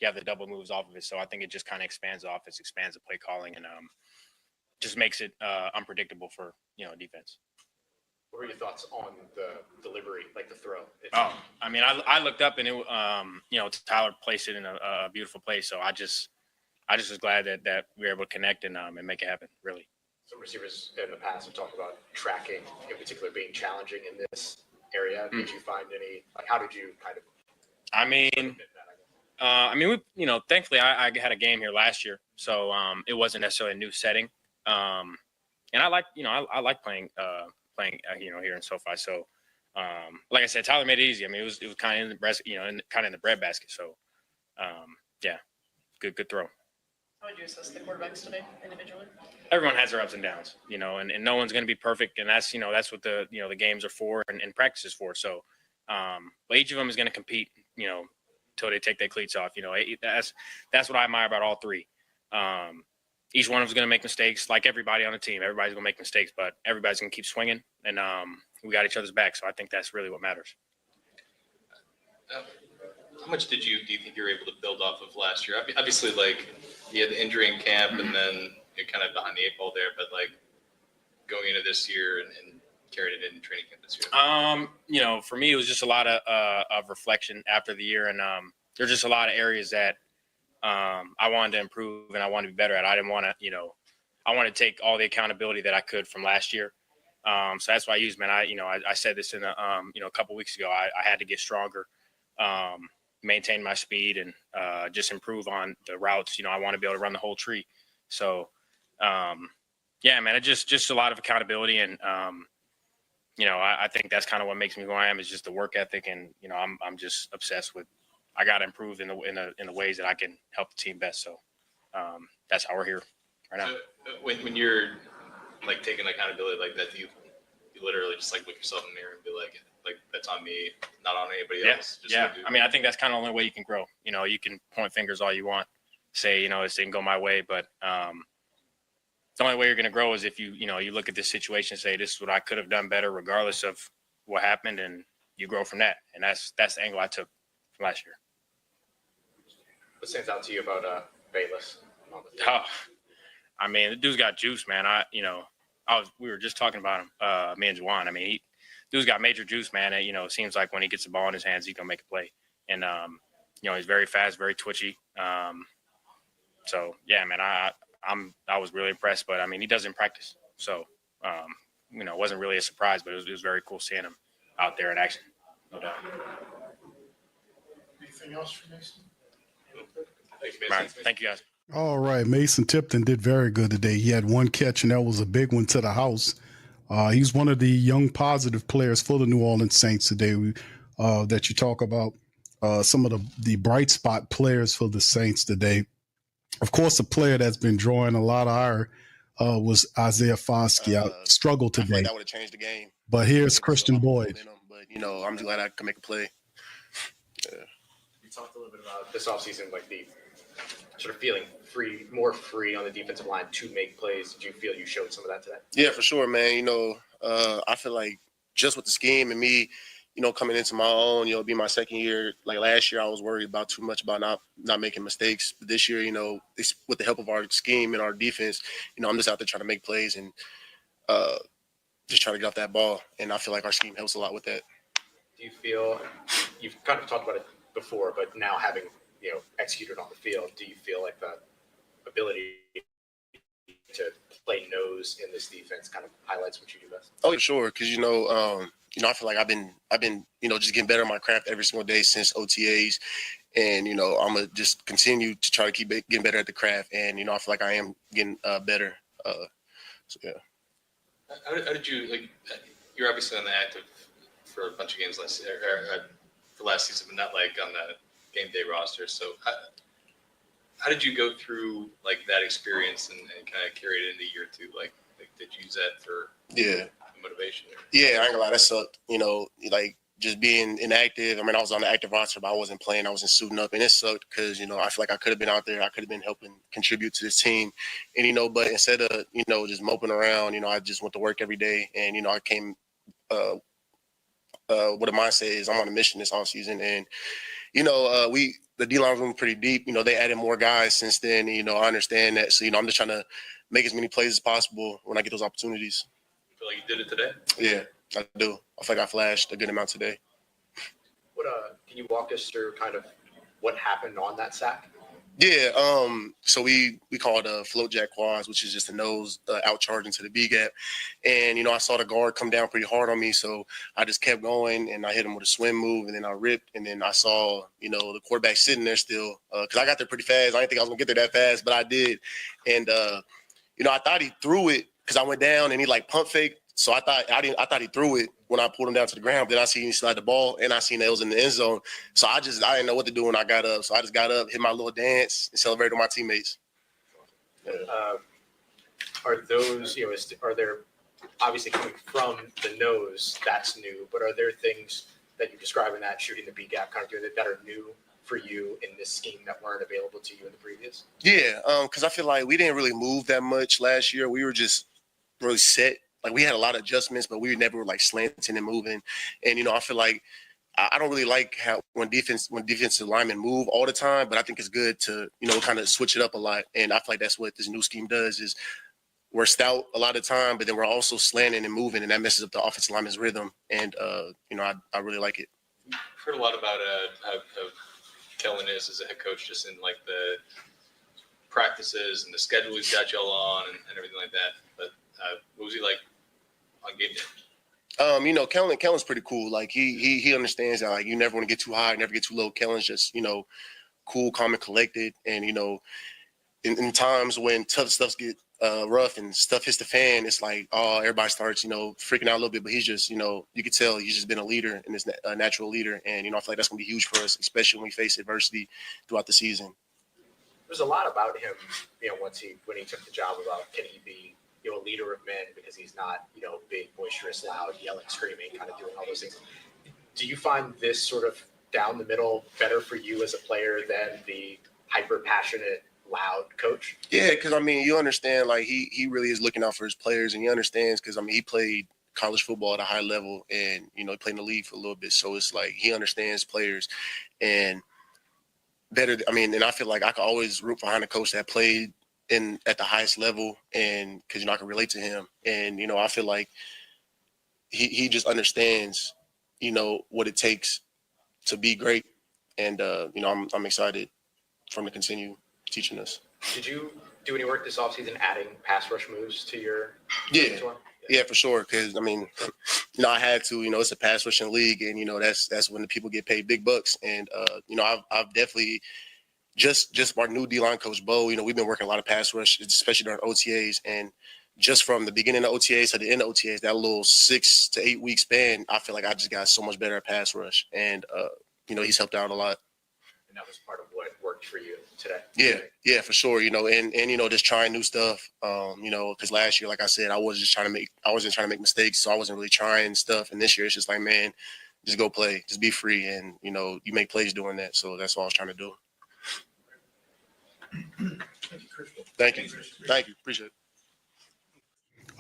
you have the double moves off of it. So I think it just kind of expands the offense, expands the play calling, and just makes it unpredictable for defense. What were your thoughts on the delivery, like the throw? I mean, I looked up and it, Tyler placed it in a beautiful place. So I just was glad that we were able to connect and make it happen, really. Some receivers in the past have talked about tracking, in particular, being challenging in this area. Did you find any? Like, how did you kind of? We, thankfully, I had a game here last year, so it wasn't necessarily a new setting, and I like, I like playing here in SoFi. So, like I said, Tyler made it easy. I mean, it was kind of in the breast, kind of in the breadbasket. So, yeah, good throw. How would you assess the quarterbacks today individually? Everyone has their ups and downs, and no one's going to be perfect. And that's what the games are for and practice is for. So, but each of them is going to compete, till they take their cleats off. That's what I admire about all three. Each one of them is going to make mistakes, like everybody on the team. Everybody's going to make mistakes, but everybody's going to keep swinging, and we got each other's back. So I think that's really what matters. How much do you think you were able to build off of last year? Obviously, like you had the injury in camp, and then you're kind of behind the eight ball there. But like going into this year and carrying it in training camp this year. For me, it was just a lot of reflection after the year, and there's just a lot of areas that I wanted to improve and I wanted to be better at. I didn't want to, I wanted to take all the accountability that I could from last year. So that's why I used, man. I said this in a couple weeks ago. I had to get stronger. Maintain my speed and just improve on the routes. I want to be able to run the whole tree. So, yeah, man, it's just a lot of accountability. And, I think that's kind of what makes me who I am is just the work ethic. And, I'm just obsessed with, I got to improve in the ways that I can help the team best. So that's how we're here right now. So when you're like taking accountability like that, do you literally just like look yourself in the mirror and be like that's on me, not on anybody else. Yeah. I mean, I think that's kind of the only way you can grow. You can point fingers all you want, say, this didn't go my way, but the only way you're going to grow is if you look at this situation and say, this is what I could have done better regardless of what happened, and you grow from that. And that's the angle I took from last year. What stands out to you about Bayless? I mean, the dude's got juice, man. We were just talking about him, me and Juwan. I mean, dude's got major juice, man. And, it seems like when he gets the ball in his hands, he's going to make a play. And, he's very fast, very twitchy. So, yeah, man, I was really impressed. But, I mean, he doesn't practice. So, it wasn't really a surprise, but it was very cool seeing him out there in action. No doubt. Anything else for Mason? Thank you, guys. All right. Mason Tipton did very good today. He had one catch, and that was a big one to the house. He's one of the young positive players for the New Orleans Saints today that you talk about. Some of the bright spot players for the Saints today. Of course, a player that's been drawing a lot of ire was Isaiah Foskey. Struggled today. I feel like that would have changed the game. But here's Christian Boyd. But, I'm glad I can make a play. Yeah. You talked a little bit about this offseason, like the sort of feeling more free on the defensive line to make plays. Did you feel you showed some of that today? Yeah, for sure, man. I feel like just with the scheme and me, coming into my own, it'll be my second year. Like last year, I was worried about too much about not making mistakes. But this year, it's with the help of our scheme and our defense, I'm just out there trying to make plays and just trying to get off that ball. And I feel like our scheme helps a lot with that. Do you feel, you've kind of talked about it before, but now having, executed on the field, do you feel like the ability to play nose in this defense kind of highlights what you do best? Oh, sure. Because, I feel like I've been, just getting better at my craft every single day since OTAs. And, I'm going to just continue to try to keep getting better at the craft. And, I feel like I am getting better. So, yeah. How did you, you're obviously on the active for a bunch of games for last season, but not on the game day roster. So how did you go through that experience and kind of carry it into year two? Did you use that for motivation? Yeah, I ain't gonna lie, that sucked. Just being inactive. I was on the active roster, but I wasn't playing. I wasn't suiting up, and it sucked because I feel like I could have been out there. I could have been helping contribute to this team, and but instead of just moping around, I just went to work every day, and I came. What a mindset is, I'm on a mission this offseason, and the D-line room pretty deep. They added more guys since then. I understand that. So, I'm just trying to make as many plays as possible when I get those opportunities. You feel like you did it today? Yeah, I do. I feel like I flashed a good amount today. Can you walk us through kind of what happened on that sack? Yeah, so we call it float jack quads, which is just the nose out charging to the B gap. And, I saw the guard come down pretty hard on me, so I just kept going, and I hit him with a swim move, and then I ripped, and then I saw, the quarterback sitting there still, because I got there pretty fast. I didn't think I was going to get there that fast, but I did. And, I thought he threw it because I went down, and he, pump faked. So I thought he threw it when I pulled him down to the ground. Then I seen he slide the ball, and I seen that it was in the end zone. So I didn't know what to do when I got up. So I just got up, hit my little dance, and celebrated with my teammates. Are those, are there obviously coming from the nose? That's new, but are there things that you describe in that shooting the B gap kind of doing that are new for you in this scheme that weren't available to you in the previous? Yeah, because I feel like we didn't really move that much last year. We were just really set. We had a lot of adjustments, but we never were slanting and moving. And, I feel like I don't really like how when defensive linemen move all the time, but I think it's good to, kind of switch it up a lot. And I feel like that's what this new scheme does is we're stout a lot of time, but then we're also slanting and moving, and that messes up the offensive lineman's rhythm. And, I really like it. I've heard a lot about how Kellen is as a head coach, just in the practices and the schedule he's got y'all on and everything like that. But what was he like on game day? Kellen's pretty cool. He understands that you never want to get too high, never get too low. Kellen's just, cool, calm, and collected. And, in times when tough stuff get rough and stuff hits the fan, it's everybody starts, freaking out a little bit. But he's just, you can tell he's just been a leader and is a natural leader. And, I feel like that's going to be huge for us, especially when we face adversity throughout the season. There's a lot about him, when he took the job about can he be, a leader of men because he's not, big, boisterous, loud, yelling, screaming, kind of doing all those things. Do you find this sort of down the middle better for you as a player than the hyper passionate, loud coach? Yeah, because you understand, he really is looking out for his players, and he understands because he played college football at a high level, and he played in the league for a little bit, so it's he understands players and better. And I feel like I can always root behind a coach that played at the highest level, and because I can relate to him, and I feel like he just understands what it takes to be great, and I'm excited for him to continue teaching us. Did you do any work this offseason adding pass rush moves to your Yeah, for sure, because I had to. It's a pass rushing league, and that's when the people get paid big bucks, and I've definitely just our new D-line coach, Bo, we've been working a lot of pass rush, especially during OTAs. And just from the beginning of OTAs to the end of OTAs, that little 6 to 8 week span, I feel like I just got so much better at pass rush. And, he's helped out a lot. And that was part of what worked for you today. Yeah, for sure. And just trying new stuff, because last year, like I said, I wasn't trying to make mistakes. So I wasn't really trying stuff. And this year it's just man, just go play, just be free. And, you make plays doing that. So that's what I was trying to do. Thank you. Thank you. Appreciate it.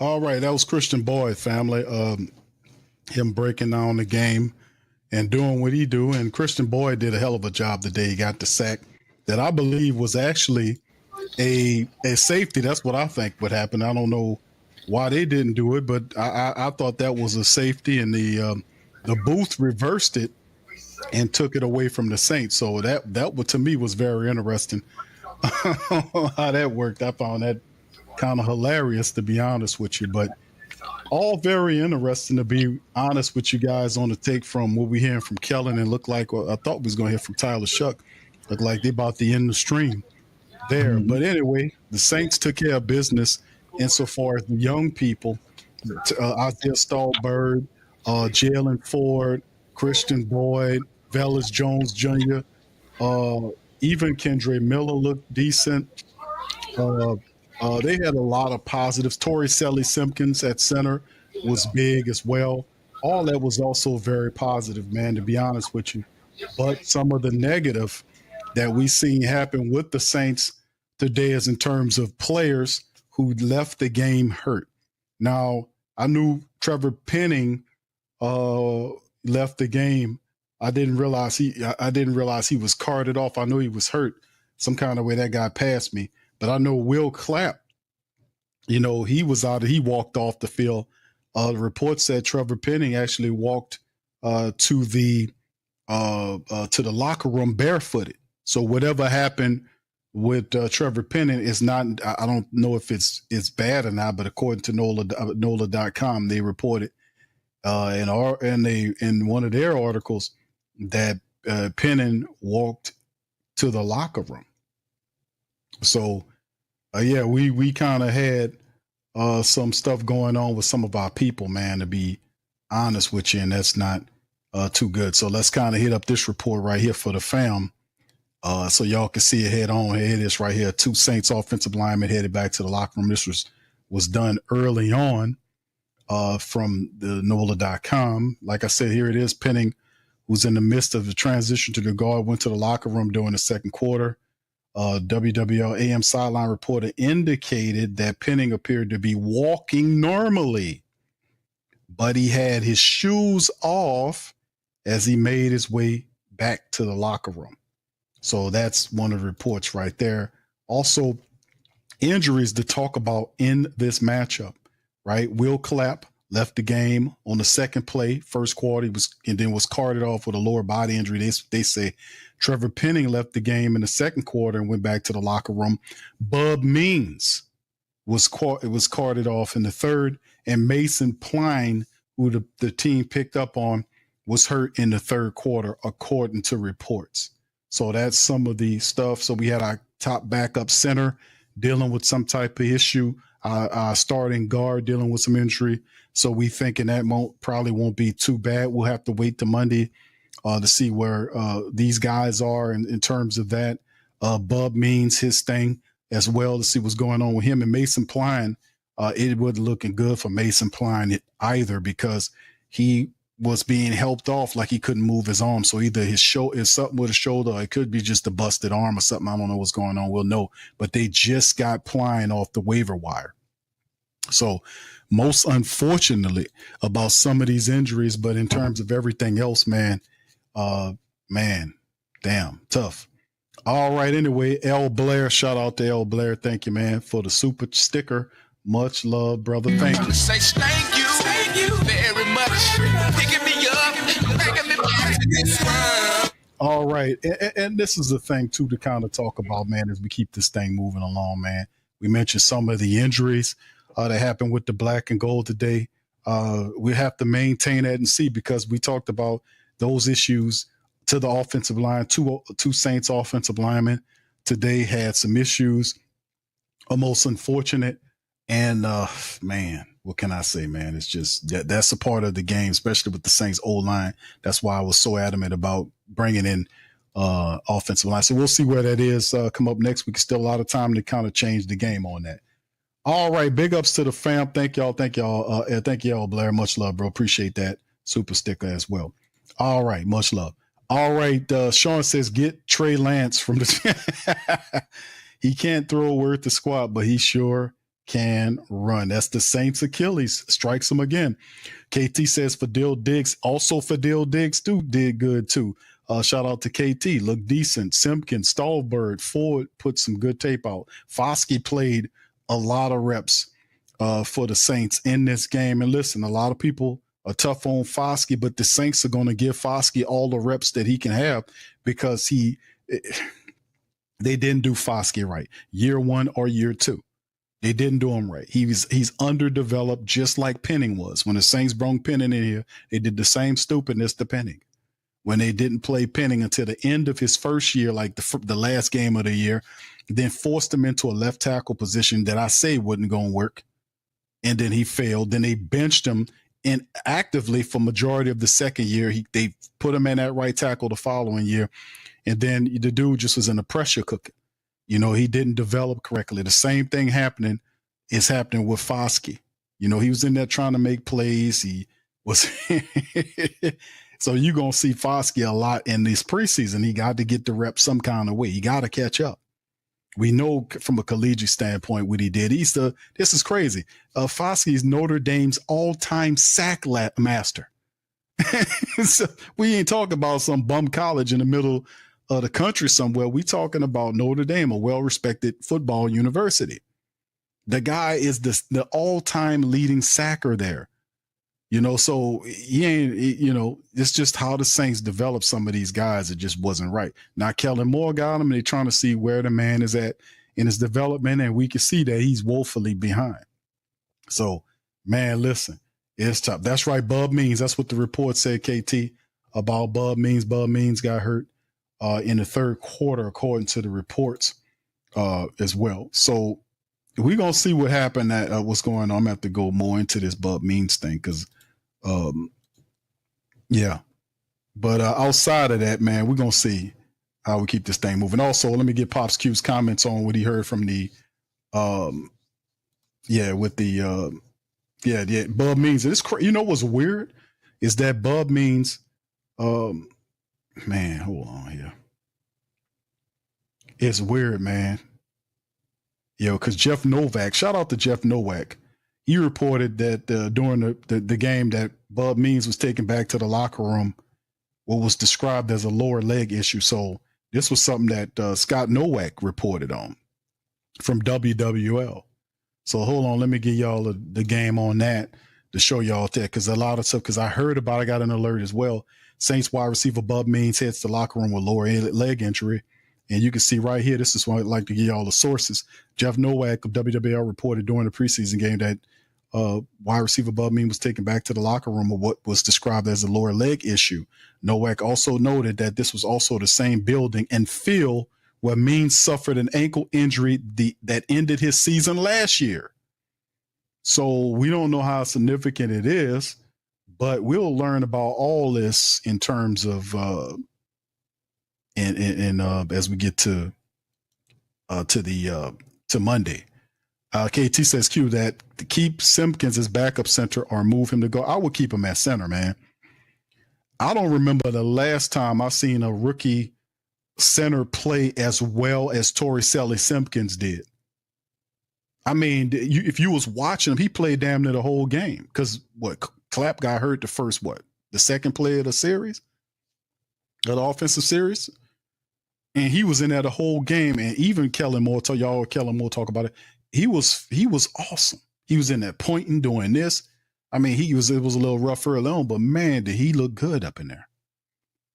All right, that was Christian Boyd, family. Him breaking down the game and doing what he do. And Christian Boyd did a hell of a job today. He got the sack that I believe was actually a safety. That's what I think would happen. I don't know why they didn't do it, but I thought that was a safety, and the booth reversed it and took it away from the Saints. So that to me was very interesting how that worked. I found that kind of hilarious, to be honest with you, but all very interesting, to be honest with you guys, on the take from what we're hearing from Kellen. And looked like, well, I thought we was going to hear from Tyler Shuck. Looked like they about to end the stream there. But anyway, the Saints took care of business insofar as the young people, Isaiah Stallbird, Jalen Ford, Christian Boyd, Velus Jones Jr., even Kendre Miller looked decent. They had a lot of positives. Torrey Simpkins at center was big as well. All that was also very positive, man, to be honest with you. But some of the negative that we seen happen with the Saints today is in terms of players who left the game hurt. Now, I knew Trevor Penning left the game. I didn't realize he was carted off. I knew he was hurt some kind of way. That guy passed me. But I know Will Clapp, he was out. He walked off the field. The report said Trevor Penning actually walked to the locker room barefooted. So whatever happened with Trevor Penning is not. I don't know if it's bad or not. But according to NOLA.com, they reported in one of their articles that Penning walked to the locker room. So, we kind of had some stuff going on with some of our people, man, to be honest with you, and that's not too good. So let's kind of hit up this report right here for the fam so y'all can see it head on. Here it is right here. 2 Saints offensive linemen headed back to the locker room. This was done early on from the NOLA.com. Like I said, here it is. Penning, who's in the midst of the transition to the guard, went to the locker room during the second quarter. WWL AM sideline reporter indicated that Penning appeared to be walking normally, but he had his shoes off as he made his way back to the locker room. So that's one of the reports right there. Also, injuries to talk about in this matchup, right? Will Clapp left the game on the second play, first quarter, was carted off with a lower body injury. They say Trevor Penning left the game in the second quarter and went back to the locker room. Bub Means was carted off in the third, and Mason Pline, who the team picked up on, was hurt in the third quarter, according to reports. So that's some of the stuff. So we had our top backup center dealing with some type of issue, our starting guard dealing with some injury. So we thinking that probably won't be too bad. We'll have to wait till Monday to see where these guys are in terms of that. Bub Means his thing as well, to see what's going on with him. And Mason Pline, it wasn't looking good for Mason Pline either, because he was being helped off like he couldn't move his arm. So either his is something with his shoulder, or it could be just a busted arm or something. I don't know what's going on. We'll know. But they just got Pline off the waiver wire. So most unfortunately about some of these injuries, but in terms of everything else, man, damn, tough. All right, anyway, L. Blair, shout out to L. Blair. Thank you, man, for the super sticker. Much love, brother. Thank you. Say thank you very much. Picking me up, taking me back to this world. All right, and this is the thing, too, to kind of talk about, man, as we keep this thing moving along, man. We mentioned some of the injuries that happened with the black and gold today. We have to maintain that and see, because we talked about those issues to the offensive line. Two Saints offensive linemen today had some issues, most unfortunate. And man, what can I say, man? It's just that's a part of the game, especially with the Saints O-line. That's why I was so adamant about bringing in offensive line. So we'll see where that is come up next week. Still a lot of time to kind of change the game on that. All right, big ups to the fam. Thank y'all, Blair. Much love, bro. Appreciate that super sticker as well. All right, much love. All right, Sean says get Trey Lance from the. He can't throw worth the squat, but he sure can run. That's the Saints' Achilles. Strikes him again. KT says Fadil Diggs. Also Fadil Diggs too did good too. Shout out to KT. Looked decent. Simpkins, Stallbird, Ford put some good tape out. Foskey played a lot of reps for the Saints in this game. And listen, a lot of people are tough on Foskey, but the Saints are going to give Foskey all the reps that he can have because they didn't do Foskey right. Year 1 or year 2. They didn't do him right. He's underdeveloped, just like Penning was. When the Saints brought Penning in here, they did the same stupidness to Penning. When they didn't play Penning until the end of his first year, like the last game of the year, then forced him into a left tackle position that I say wasn't going to work. And then he failed. Then they benched him actively for majority of the second year. They put him in at right tackle the following year. And then the dude just was in a pressure cooker. He didn't develop correctly. The same thing is happening with Foskey. He was in there trying to make plays. He was so you're going to see Foskey a lot in this preseason. He got to get the reps some kind of way. He got to catch up. We know from a collegiate standpoint what he did. This is crazy. Foskey's Notre Dame's all-time sack master. So we ain't talking about some bum college in the middle of the country somewhere. We talking about Notre Dame, a well-respected football university. The guy is the all-time leading sacker there. So he ain't, it's just how the Saints developed some of these guys. It just wasn't right. Now Kellen Moore got him, and they're trying to see where the man is at in his development, and we can see that he's woefully behind. So, man, listen, it's tough. That's right, Bub Means. That's what the report said, KT, about Bub Means. Bub Means got hurt in the third quarter, according to the reports as well. So we're going to see what happened, what's going on. I'm going to have to go more into this Bub Means thing because, yeah. But outside of that, man, we're going to see how we keep this thing moving. Also, let me get Pops Q's comments on what he heard from the, Bub Means. What's weird is that Bub Means, man, hold on here. It's weird, man. Because Jeff Novak, shout out to Jeff Novak. He reported that during the game that Bub Means was taken back to the locker room, what was described as a lower leg issue. So this was something that Scott Nowak reported on from WWL. So hold on, let me give y'all the game on that to show y'all that, because a lot of stuff, because I heard about it, I got an alert as well. Saints wide receiver Bub Means heads the locker room with lower leg injury. And you can see right here, this is why I'd like to give you all the sources. Jeff Nowak of WWL reported during the preseason game that wide receiver Bub Means was taken back to the locker room with what was described as a lower leg issue. Nowak also noted that this was also the same building and field where Means suffered an ankle injury that ended his season last year. So we don't know how significant it is, but we'll learn about all this in terms of as we get to Monday. KT says Q that to keep Simpkins as backup center or move him to go. I would keep him at center, man. I don't remember the last time I seen a rookie center play as well as Torricelli Simpkins did. I mean, if you was watching him, he played damn near the whole game. Because Clapp got hurt the second play of the series, of the offensive series. And he was in there the whole game. And even Kellen Moore talk about it. He was awesome. He was in there pointing, doing this. I mean, it was a little rough early on, but man, did he look good up in there.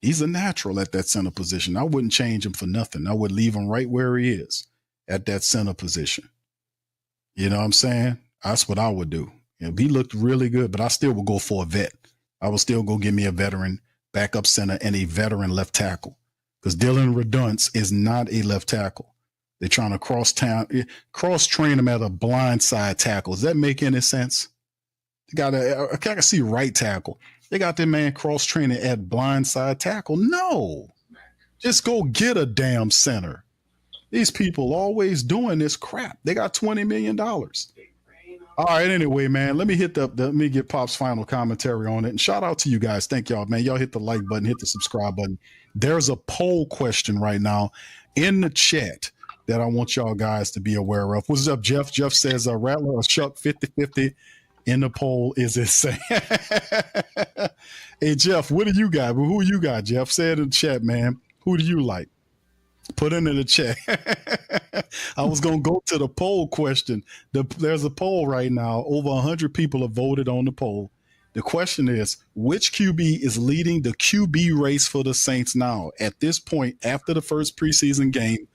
He's a natural at that center position. I wouldn't change him for nothing. I would leave him right where he is at that center position. You know what I'm saying? That's what I would do. He looked really good, but I still would go for a vet. I would still go give me a veteran backup center and a veteran left tackle, because Dylan Redunce is not a left tackle. They're trying to cross-train him at a blindside tackle. Does that make any sense? I can see right tackle. They got their man cross-training at blindside tackle. No. Just go get a damn center. These people always doing this crap. They got $20 million. All right, anyway, man, let me get Pop's final commentary on it. And shout out to you guys. Thank y'all, man. Y'all hit the like button, hit the subscribe button. There's a poll question right now in the chat that I want y'all guys to be aware of. What's up, Jeff? Jeff says Rattler or Shuck 50-50 in the poll is insane. Hey, Jeff, what do you got? Who you got, Jeff? Say it in the chat, man. Who do you like? Put it in the chat. I was going to go to the poll question. There's a poll right now. Over 100 people have voted on the poll. The question is, which QB is leading the QB race for the Saints now? At this point, after the first preseason game,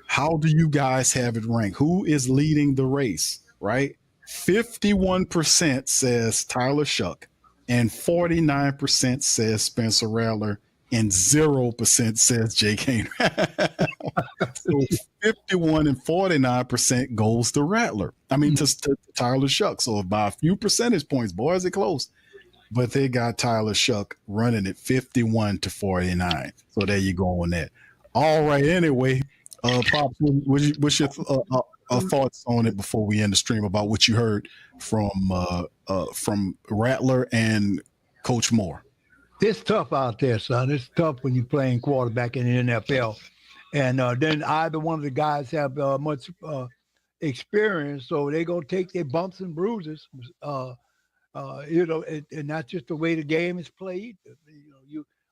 how do you guys have it ranked? Who is leading the race, right? 51% says Tyler Shuck, and 49% says Spencer Rattler, and 0% says Jake Haener. So 51 and 49% goes to Rattler. I mean, to Tyler Shuck. So by a few percentage points, boys, it close. But they got Tyler Shuck running at 51 to 49. So there you go on that. All right. Anyway, Pops, what's your thoughts on it before we end the stream about what you heard from Rattler and Coach Moore? It's tough out there, son. It's tough when you're playing quarterback in the NFL. And then either one of the guys have much experience, so they're going to take their bumps and bruises, and that's just the way the game is played.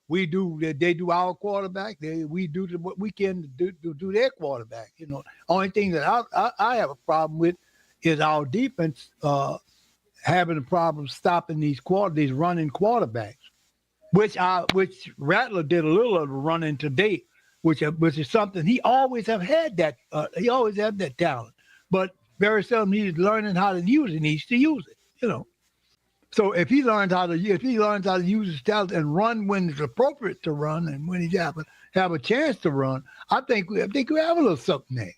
They do our quarterback. We do what we can do their quarterback. Only thing that I have a problem with is our defense having a problem stopping these running quarterbacks, which Rattler did a little of the running today, which is something he always have had that he always had that talent, but very seldom he's learning how to use it. He needs to use it, So if he learns how to use his talent and run when it's appropriate to run and when he have a chance to run, I think we have a little something there.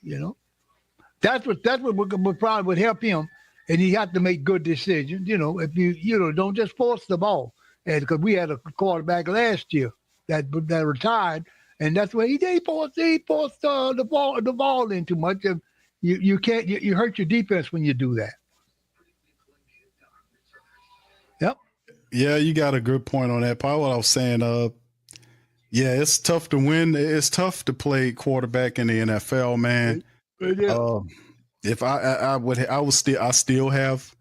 That's what would probably would help him, and he had to make good decisions. If you don't just force the ball, and because we had a quarterback last year that retired, and that's what he did. He forced the ball in too much. And you can't you hurt your defense when you do that. Yep. Yeah, you got a good point on that. Probably what I was saying. Yeah, it's tough to win. It's tough to play quarterback in the NFL, man. If I still have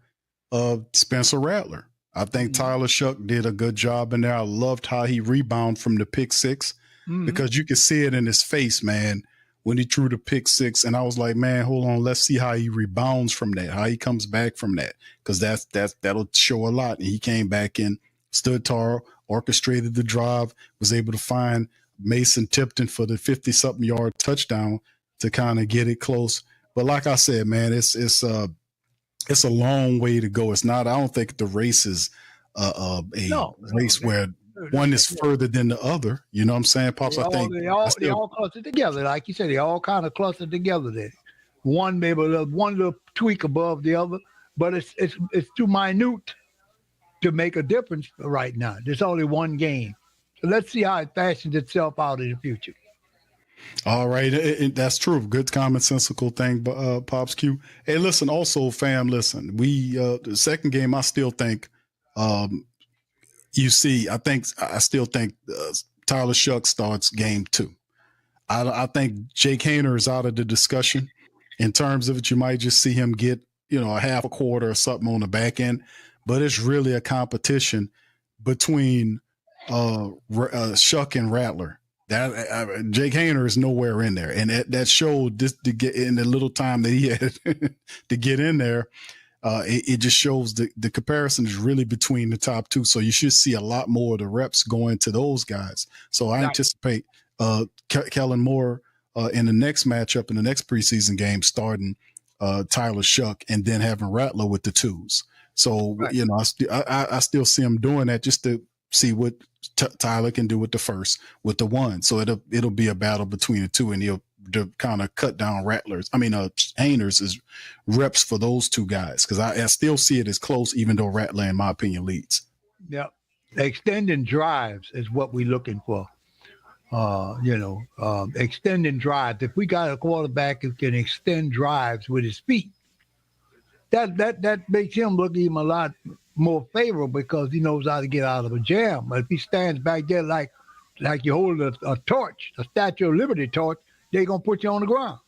Spencer Rattler. I think Tyler Shuck did a good job in there. I loved how he rebounded from the pick six because you could see it in his face, man, when he threw the pick six. And I was like, man, hold on, let's see how he rebounds from that, how he comes back from that, because that'll show a lot. And he came back in, stood tall, orchestrated the drive, was able to find Mason Tipton for the 50-something yard touchdown to kind of get it close. But like I said, man, it's a long way to go. It's not. I don't think the race is a race where one is further than the other. You know what I'm saying, Pops? They all clustered together, like you said. They all kind of clustered together there. One maybe one little tweak above the other, but it's too minute to make a difference right now. There's only one game, so let's see how it fashions itself out in the future. All right, that's true. Good commonsensical thing, Pops Q. Hey, listen, also, fam, listen. The second game, I still think, I still think Tyler Shuck starts game 2. I think Jake Haener is out of the discussion in terms of it. You might just see him get a half a quarter or something on the back end, but it's really a competition between Shuck and Rattler. That Jake Haener is nowhere in there, and that showed this to get in the little time that he had to get in there. It just shows the comparison is really between the top two. So you should see a lot more of the reps going to those guys. So I anticipate Kellen Moore in the next matchup in the next preseason game starting Tyler Shuck and then having Rattler with the twos. So I still see him doing that just to see what Tyler can do with the one. So it'll be a battle between the two, and he'll kind of cut down Haener's reps for those two guys, because I still see it as close, even though Rattler, in my opinion, leads. Yeah, extending drives is what we're looking for. Extending drives. If we got a quarterback who can extend drives with his feet, that makes him look even a lot more favorable, because he knows how to get out of a jam. But if he stands back there like you hold a torch, a Statue of Liberty torch, they're going to put you on the ground.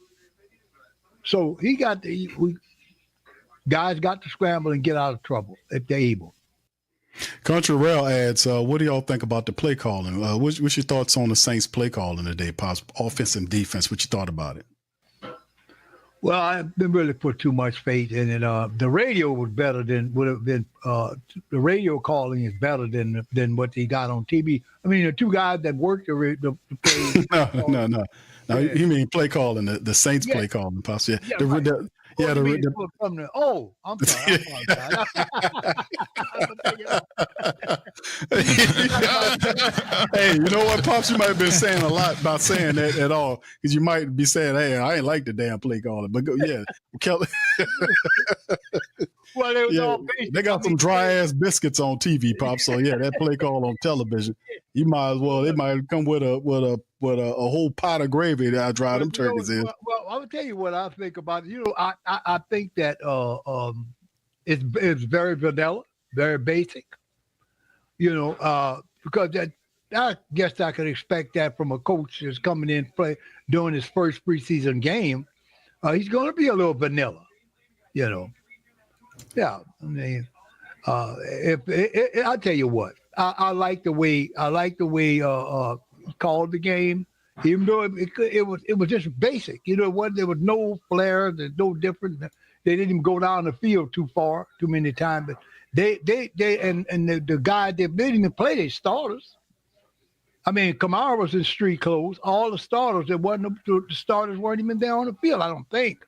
So guys got to scramble and get out of trouble if they're able. Country Rail adds, what do y'all think about the play calling? What's your thoughts on the Saints play calling today, Pops? Offense and defense. What you thought about it? Well, I didn't really put too much faith in it. The radio was better than would have been. The radio calling is better than what he got on TV. I mean, the two guys that worked the play. No. Now Yeah. you mean play calling, the Saints play calling, Pops? Yeah, Yeah, right. I'm sorry. Hey, you know what, Pops? You might have been saying a lot about saying that at all, because you might be saying, "Hey, I ain't like the damn play calling," but yeah, Kelly. Well, it was all based. They got some dry ass biscuits on TV, Pops. So yeah, that play call on television, you might as well. It might come with a whole pot of gravy that I dry them turkeys in. Well, I will tell you what I think about it. I think that it's very vanilla, very basic. Because I guess I could expect that from a coach that's coming in play doing his first preseason game. He's going to be a little vanilla, Yeah, I mean, I'll tell you what, I like the way he called the game, even though it was just basic. There was no flair, there's no different. They didn't even go down the field too many times. But the guy they didn't even play their starters. I mean, Kamara was in street clothes. All the starters the starters weren't even there on the field. I don't think.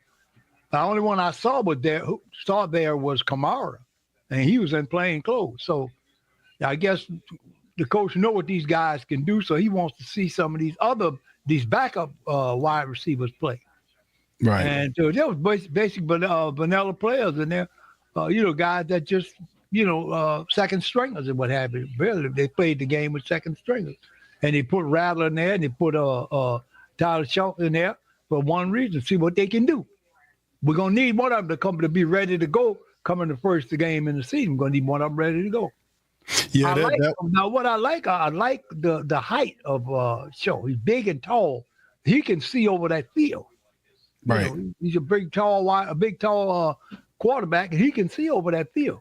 The only one I saw there was Kamara, and he was in plain clothes. So I guess the coach know what these guys can do, so he wants to see some of these backup wide receivers play. Right. And so there was basic vanilla players in there, guys that just second stringers and what have you. Really, they played the game with second stringers, and they put Rattler in there, and they put Tyler Shelton in there for one reason: see what they can do. We're going to need one of them to be ready to go coming the first game in the season. We're going to need one of them ready to go. Yeah. Now, what I like the height of Show. He's big and tall. He can see over that field. Right. He's a big, tall quarterback, and he can see over that field.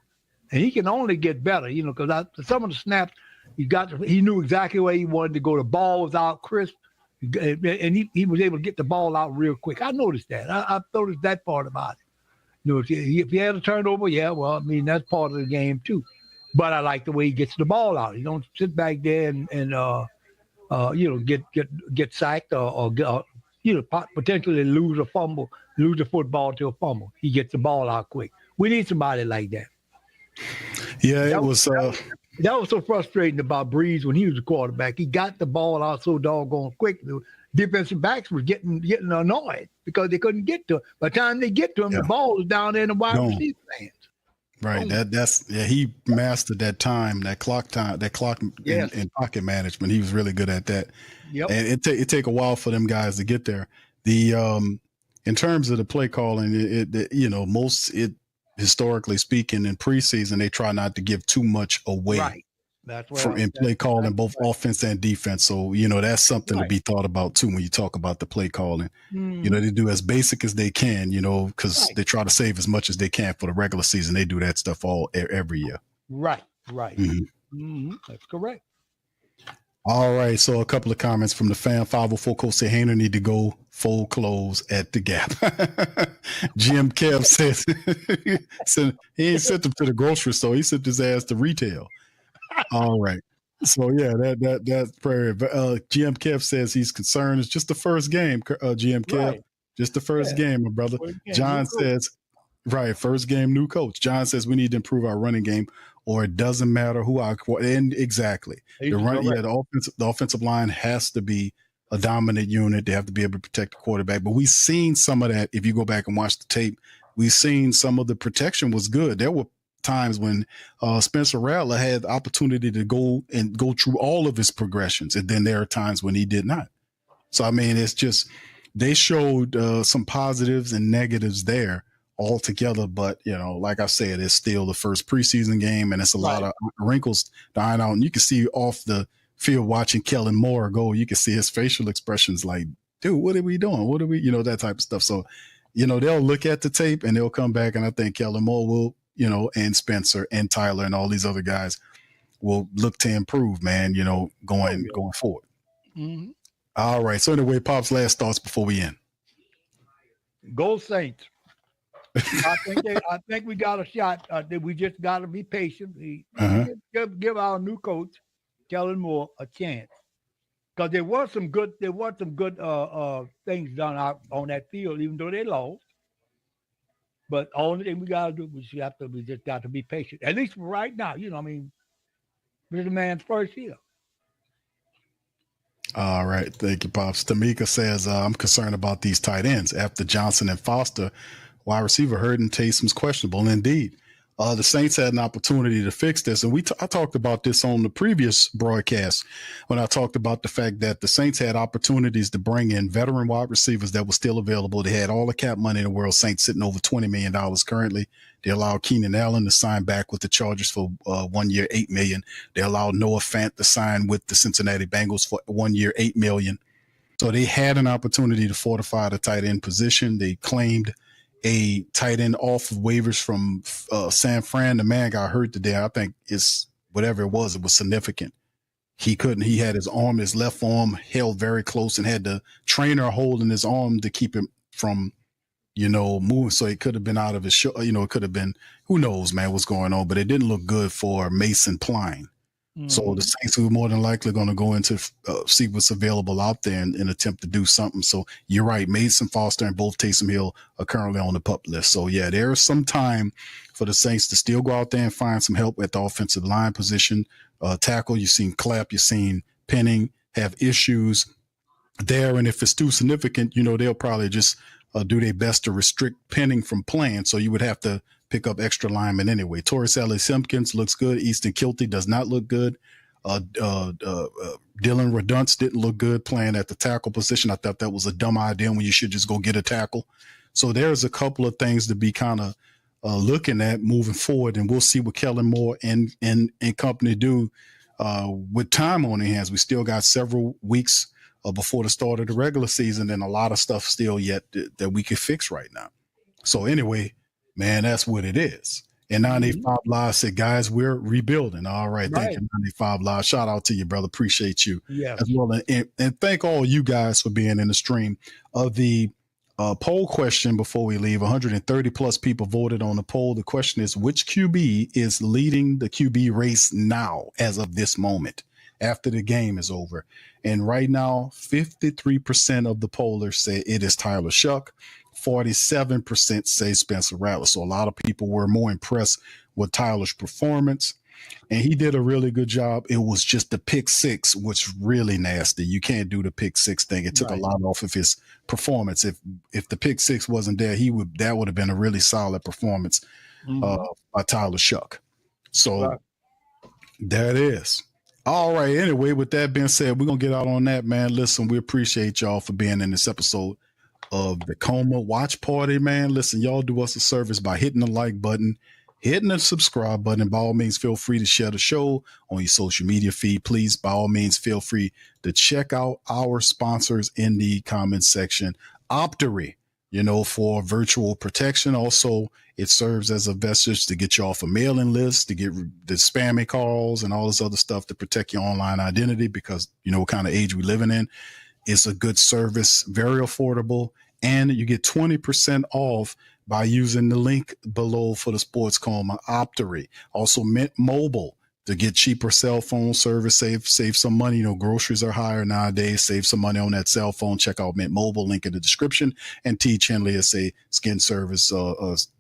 And he can only get better, because some of the snaps, he knew exactly where he wanted to go. The ball was out crisp. And he was able to get the ball out real quick. I noticed that. I noticed that part about it. If he had a turnover, that's part of the game too. But I like the way he gets the ball out. He don't sit back there and get sacked or potentially lose the football to a fumble. He gets the ball out quick. We need somebody like that. Yeah, that was so frustrating about Breeze when he was a quarterback. He got the ball out so doggone quick. The defensive backs were getting annoyed because they couldn't get to him. By the time they get to him, the ball was down there in the wide receiver hands. Right. He mastered that clock in pocket management. He was really good at that. Yep. And it take a while for them guys to get there. In terms of the play calling, historically speaking, in preseason, they try not to give too much away. Right. That's in play calling, both offense and defense. So, that's something to be thought about too when you talk about the play calling. Mm-hmm. They do as basic as they can, because they try to save as much as they can for the regular season. They do that stuff every year. Right. Mm-hmm. Mm-hmm. That's correct. All right. So a couple of comments from the fan. 504 Coach said Hainer need to go fold clothes at the Gap. Jim Kev says he ain't sent them to the grocery store. He sent his ass to retail. All right. So yeah, that's prayer. GM Kev says he's concerned. It's just the first game. GM Kev, Right. just the first game, my brother. John says, right, first game, new coach. John says we need to improve our running game, or it doesn't matter who our and exactly the offensive line has to be a dominant unit. They have to be able to protect the quarterback. But we've seen some of that. If you go back and watch the tape, we've seen some of the protection was good. There were times when Spencer Rattler had the opportunity to go through all of his progressions, and then there are times when he did not. So I mean, it's just they showed some positives and negatives there all together. But like I said, it's still the first preseason game, and it's a lot of wrinkles to iron out. And you can see off the field watching Kellen Moore go, you can see his facial expressions like, dude, what are we doing? What are we, that type of stuff. So they'll look at the tape and they'll come back, and I think Kellen Moore will, and Spencer and Tyler and all these other guys will look to improve, man, going forward. Mm-hmm. All right. So anyway, Pop's last thoughts before we end. Go Saints. I think we got a shot. We just got to be patient. Give our new coach, Kellen Moore, a chance. Because there was some good things done out on that field, even though they lost. But the only thing we gotta do is we just got to be patient. At least right now, this is the man's first year. All right. Thank you, Pops. Tamika says, I'm concerned about these tight ends. After Johnson and Foster, wide receiver Hurd Taysom's questionable. And indeed, the Saints had an opportunity to fix this. And I talked about this on the previous broadcast when I talked about the fact that the Saints had opportunities to bring in veteran wide receivers that were still available. They had all the cap money in the world. Saints sitting over $20 million currently. They allowed Keenan Allen to sign back with the Chargers for 1 year, $8 million. They allowed Noah Fant to sign with the Cincinnati Bengals for 1 year, $8 million. So they had an opportunity to fortify the tight end position. They claimed a tight end off of waivers from San Fran. The man got hurt today. I think it's whatever it was significant. He had his left arm held very close and had the trainer holding his arm to keep him from, moving. So it could have been out of his show. It could have been, who knows, man, what's going on, but it didn't look good for Mason Pline. So the Saints are more than likely going to go into see what's available out there and attempt to do something. So you're right. Mason Foster and both Taysom Hill are currently on the PUP list. So, yeah, there is some time for the Saints to still go out there and find some help at the offensive line position. Tackle, you've seen Clapp, you've seen Penning have issues there. And if it's too significant, they'll probably just do their best to restrict Penning from playing. So you would have to pick up extra linemen anyway. Torrey Simpkins looks good. Easton Kilty does not look good. Dylan Redunce didn't look good playing at the tackle position. I thought that was a dumb idea when you should just go get a tackle. So there's a couple of things to be kind of looking at moving forward, and we'll see what Kellen Moore and company do with time on their hands. We still got several weeks before the start of the regular season, and a lot of stuff still yet that we could fix right now. So anyway, man, that's what it is. And 95 Live said, guys, we're rebuilding. All right. Thank you, 95 Live. Shout out to you, brother. Appreciate you as well. And thank all you guys for being in the stream. Of the poll question before we leave, 130 plus people voted on the poll. The question is, which QB is leading the QB race now as of this moment after the game is over? And right now, 53% of the pollers say it is Tyler Shuck. 47% say Spencer Rattler. So a lot of people were more impressed with Tyler's performance, and he did a really good job. It was just the pick six, which really nasty. You can't do the pick six thing. It took a lot off of his performance. If the pick six wasn't there, that would have been a really solid performance by Tyler Shuck. So there it is. All right. Anyway, with that being said, we're going to get out on that, man. Listen, we appreciate y'all for being in this episode of the Coma Watch Party, man. Listen, y'all do us a service by hitting the like button, hitting the subscribe button. By all means, feel free to share the show on your social media feed. Please, by all means, feel free to check out our sponsors in the comments section. Optery, for virtual protection. Also, it serves as a vestige to get you off a mailing list, to get the spammy calls and all this other stuff to protect your online identity, because what kind of age we're living in. It's a good service, very affordable, and you get 20% off by using the link below for the Sports Coma Optery. Also, Mint Mobile to get cheaper cell phone service, save some money. Groceries are higher nowadays. Save some money on that cell phone. Check out Mint Mobile, link in the description. And T. Chenley is a skin service,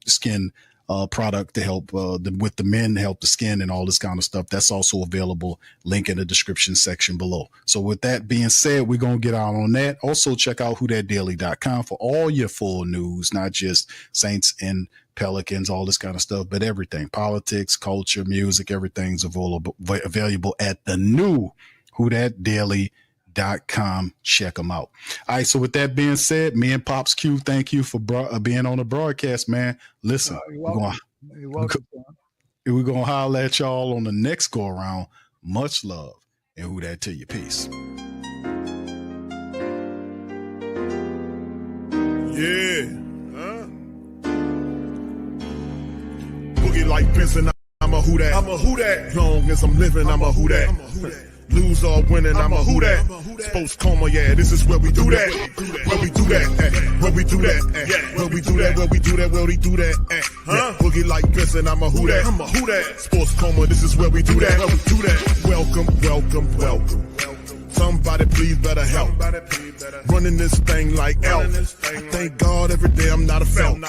skin product to help with the men, help the skin and all this kind of stuff. That's also available. Link in the description section below. So with that being said, we're going to get out on that. Also check out whothatdaily.com for all your full news, not just Saints and Pelicans, all this kind of stuff, but everything, politics, culture, music, everything's available at the new whothatdaily.com. Check them out. All right. So with that being said, me and Pops Q, thank you for being on the broadcast, man. Listen, we're going to holler at y'all on the next go around. Much love, and who that to you. Peace. Yeah. boogie like Benson. I'm a who that. I'm a who that. Long as I'm living, I'm a who that. Lose or winning, I'm a who that. Sports coma, yeah, this is where we do that. Where we do that, where we do that, where we do that, where we do that, where we do that. Boogie like Benson, I'm a who that. I'm a who that. Sports coma, this is where we do that. Where we do that. Welcome, welcome, welcome. Somebody please better help. Running this thing like elf. I thank God every day I'm not a felt.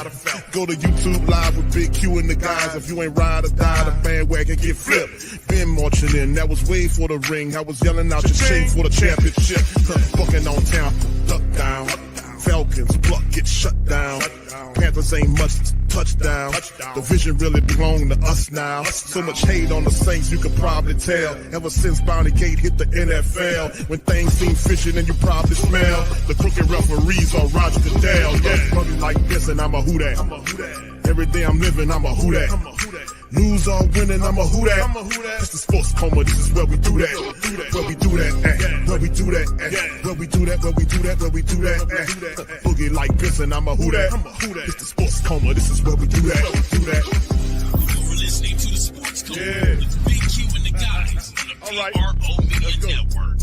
Go to YouTube live with Big Q and the guys. If you ain't ride or die, the bandwagon get flipped. Been marching in, that was way for the ring. I was yelling out your chain for the championship. Fucking on town, duck down. Falcons, pluck, get shut down. Panthers ain't much touchdown. The vision really belong to us now. So much hate on the Saints, you could probably tell. Ever since Bounty Gate hit the NFL, when things seem fishy, and you probably smell the crooked referees on Roger Goodell. Yeah, running like this, and I'm a who that. Every day I'm living, I'm a who that. Lose or winning, I'm a who that. It's the sports coma, this is where we do that. Where we do that, where we do that, where we do that, where we do that, where we do that. Boogie like Benson, I'm a who that. It's the sports coma, this is where we do that. You're listening to the Sports Coma with Big Q and the guys on the PRO Media Network.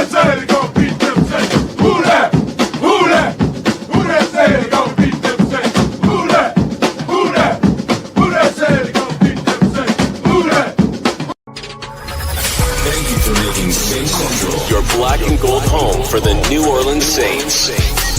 Say they gon' beat them Saints. Who that? Who that? Who that say they gon' beat them Saints? Who that? Who that? Who that say they gon' beat them Saints? Who that? Thank you for making Saints Central your black and gold home for the New Orleans Saints.